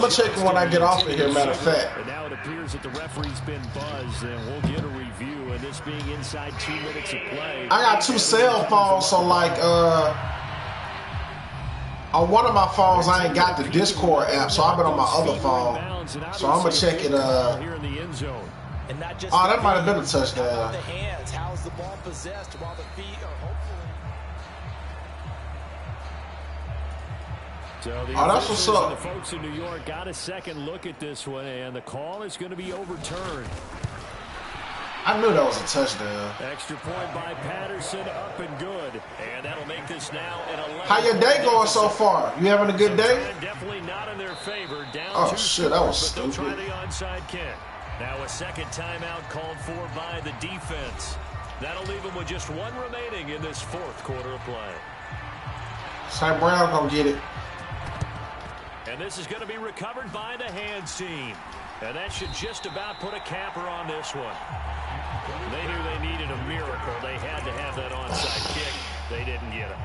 going to check it when I get off of here, matter of fact. And now it appears that the referee's been buzzed, and we'll get a review. And this being inside 2 minutes of play. I got 2 cell phones, so like on one of my phones I ain't got the Discord app, so I've been on my other phone. So I'm going to check it. Oh, that might have been a touchdown. How's the ball possessed while the feet are hopefully. So the that's what's up. The folks in New York got a second look at this one, and the call is going to be overturned. I knew that was a touchdown. Extra point by Patterson, up and good. And that'll make this now an 11. How your day going so far? You having a good day? Definitely not in their favor. Down oh, shit, that was stupid. stupid. Try the onside kick. Now a second timeout called for by the defense. That'll leave them with just 1 remaining in this 4th quarter of play. St. Brown gonna get it. And this is going to be recovered by the hands team. And that should just about put a capper on this one. They knew they needed a miracle. They had to have that onside kick. They didn't get it.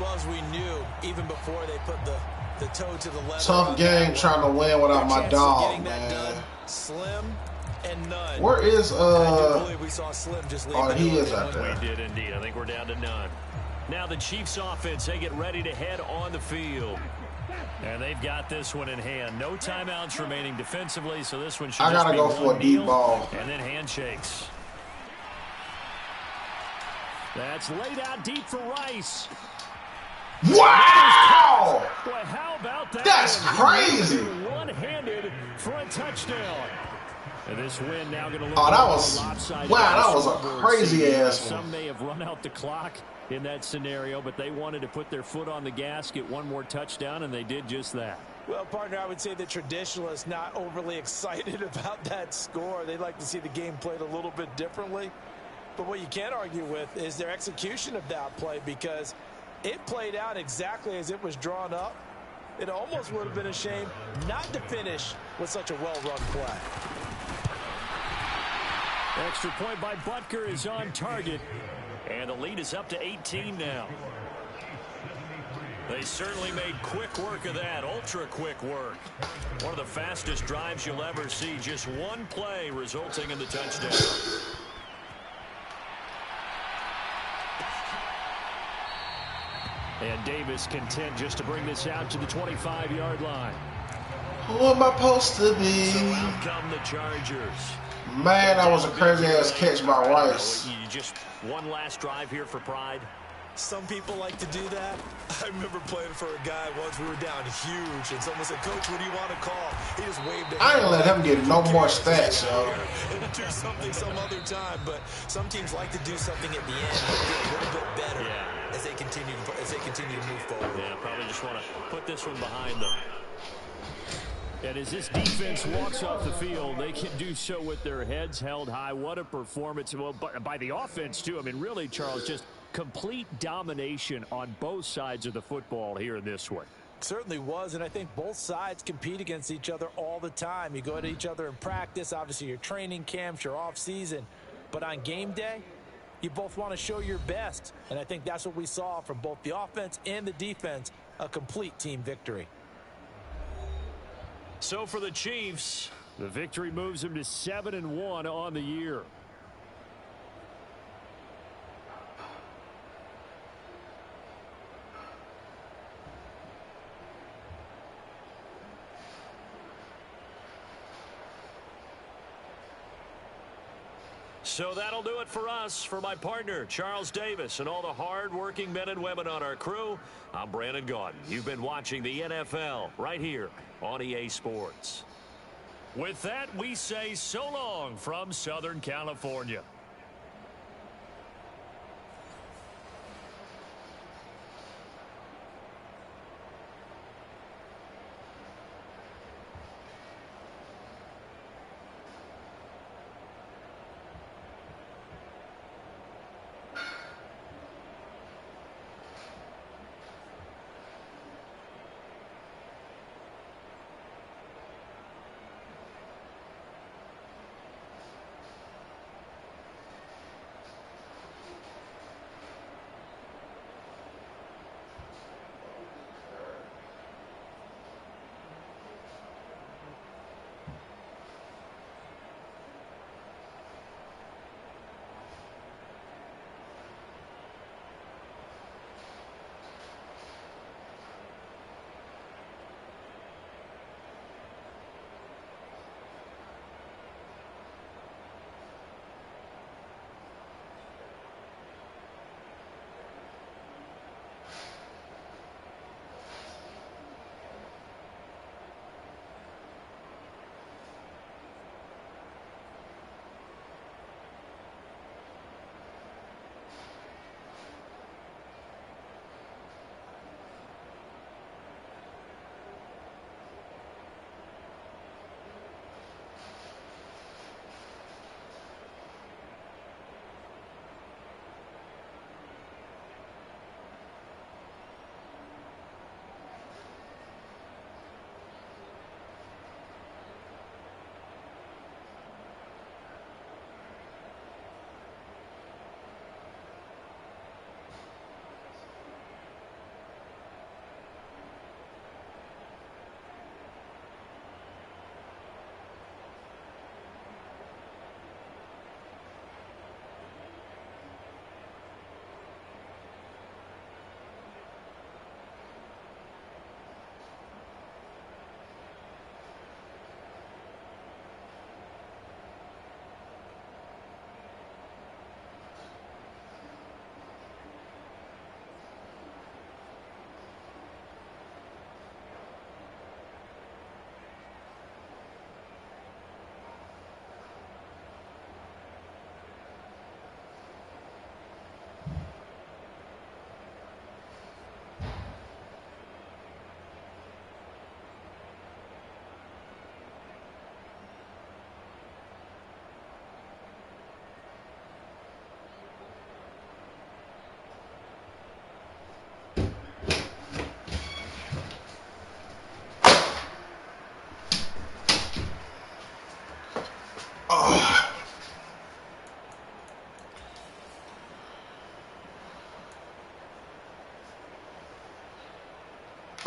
Well, as we knew, even before they put the toe to the leather. Tough game trying to win without my dog, man. Slim and none. Where is, we saw Slim just leave oh, he is out there. We did indeed. I think we're down to none. Now the Chiefs offense, they get ready to head on the field. And they've got this one in hand. No timeouts remaining defensively, so this one should I gotta go for a deep ball. And then handshakes. That's laid out deep for Rice. Wow! Boy, how about that? That's crazy. One-handed for a touchdown. And this win now going to look that was lopsided. Wow, that was a crazy ass one. Some may have run out the clock in that scenario, but they wanted to put their foot on the gas, get one more touchdown, and they did just that. Well, partner, I would say the traditionalists not overly excited about that score. They'd like to see the game played a little bit differently. But what you can't argue with is their execution of that play, because it played out exactly as it was drawn up. It almost would have been a shame not to finish with such a well-run play. Extra point by Butker is on target. And the lead is up to 18 now. They certainly made quick work of that, ultra-quick work. One of the fastest drives you'll ever see. Just one play resulting in the touchdown. And Davis content just to bring this out to the 25-yard line. Who am I supposed to be? So out come the Chargers. Man, that was a crazy-ass catch by Rice. You just one last drive here for pride. Some people like to do that. I remember playing for a guy once. We were down huge, and someone said, "Coach, what do you want to call?" He just waved it. I ain't let him get no more stats, yo. And do something some other time, but some teams like to do something at the end to get a little bit better as they continue to move forward. Yeah, probably just want to put this one behind them. And as this defense walks off the field, they can do so with their heads held high. What a performance. Well, by the offense, too. I mean, really, Charles, just complete domination on both sides of the football here in this one. Certainly was, and I think both sides compete against each other all the time. You go at each other in practice, obviously your training camps, your off season, but on game day, You both want to show your best, and I think that's what we saw from both the offense and the defense, a complete team victory. So for the Chiefs, the victory moves them to 7-1 on the year. So that'll do it for us. For my partner, Charles Davis, and all the hard-working men and women on our crew, I'm Brandon Gaudin. You've been watching the NFL right here on EA Sports. With that, we say so long from Southern California.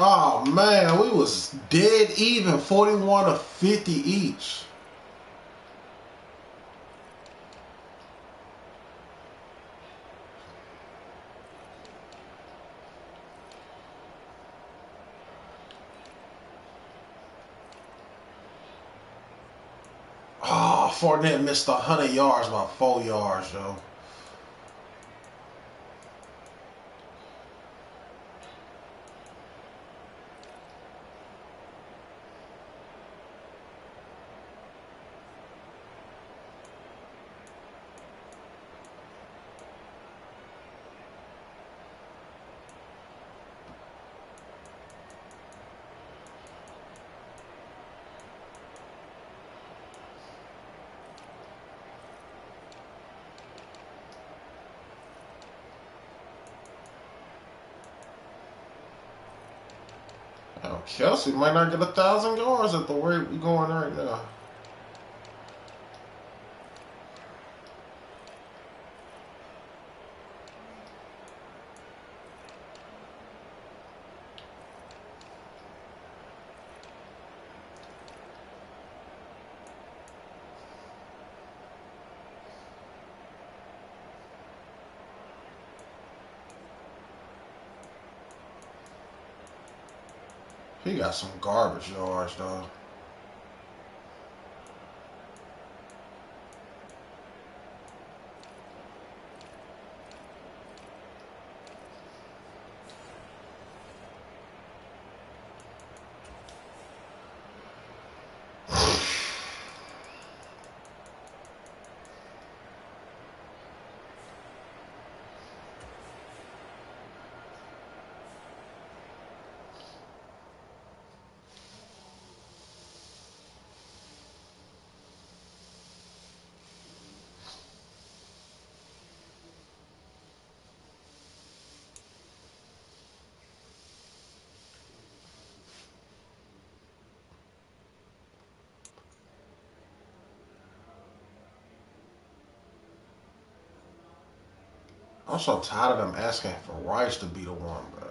Oh man, we was dead even, 41-50 each. Oh, Fournette missed 100 yards by 4 yards, yo. Kelsey might not get 1,000 yards at the rate we're going right now. He got some garbage yards, though. I'm so tired of them asking for Rice to be the one, bro.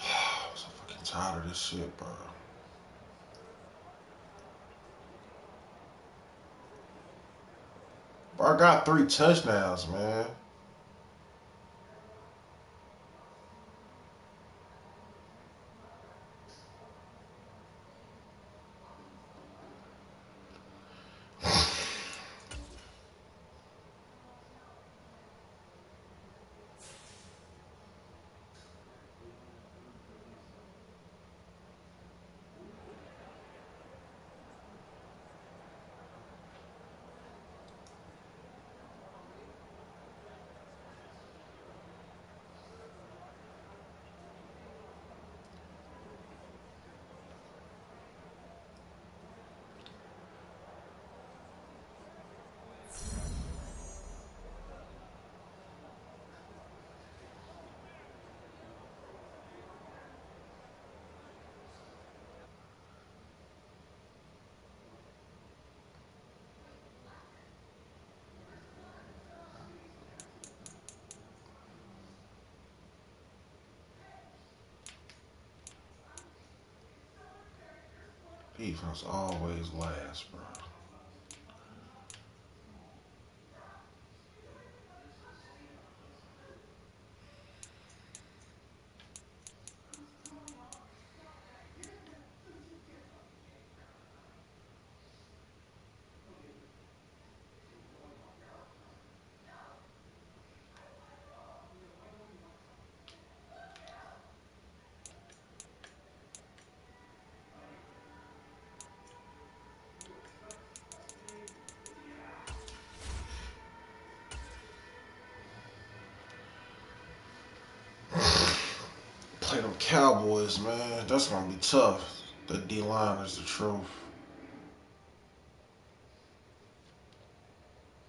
I'm so fucking tired of this shit, bro. Bro, I got 3 touchdowns, man. Defense always last, bro. Play them Cowboys, man. That's gonna be tough. The D-line is the truth.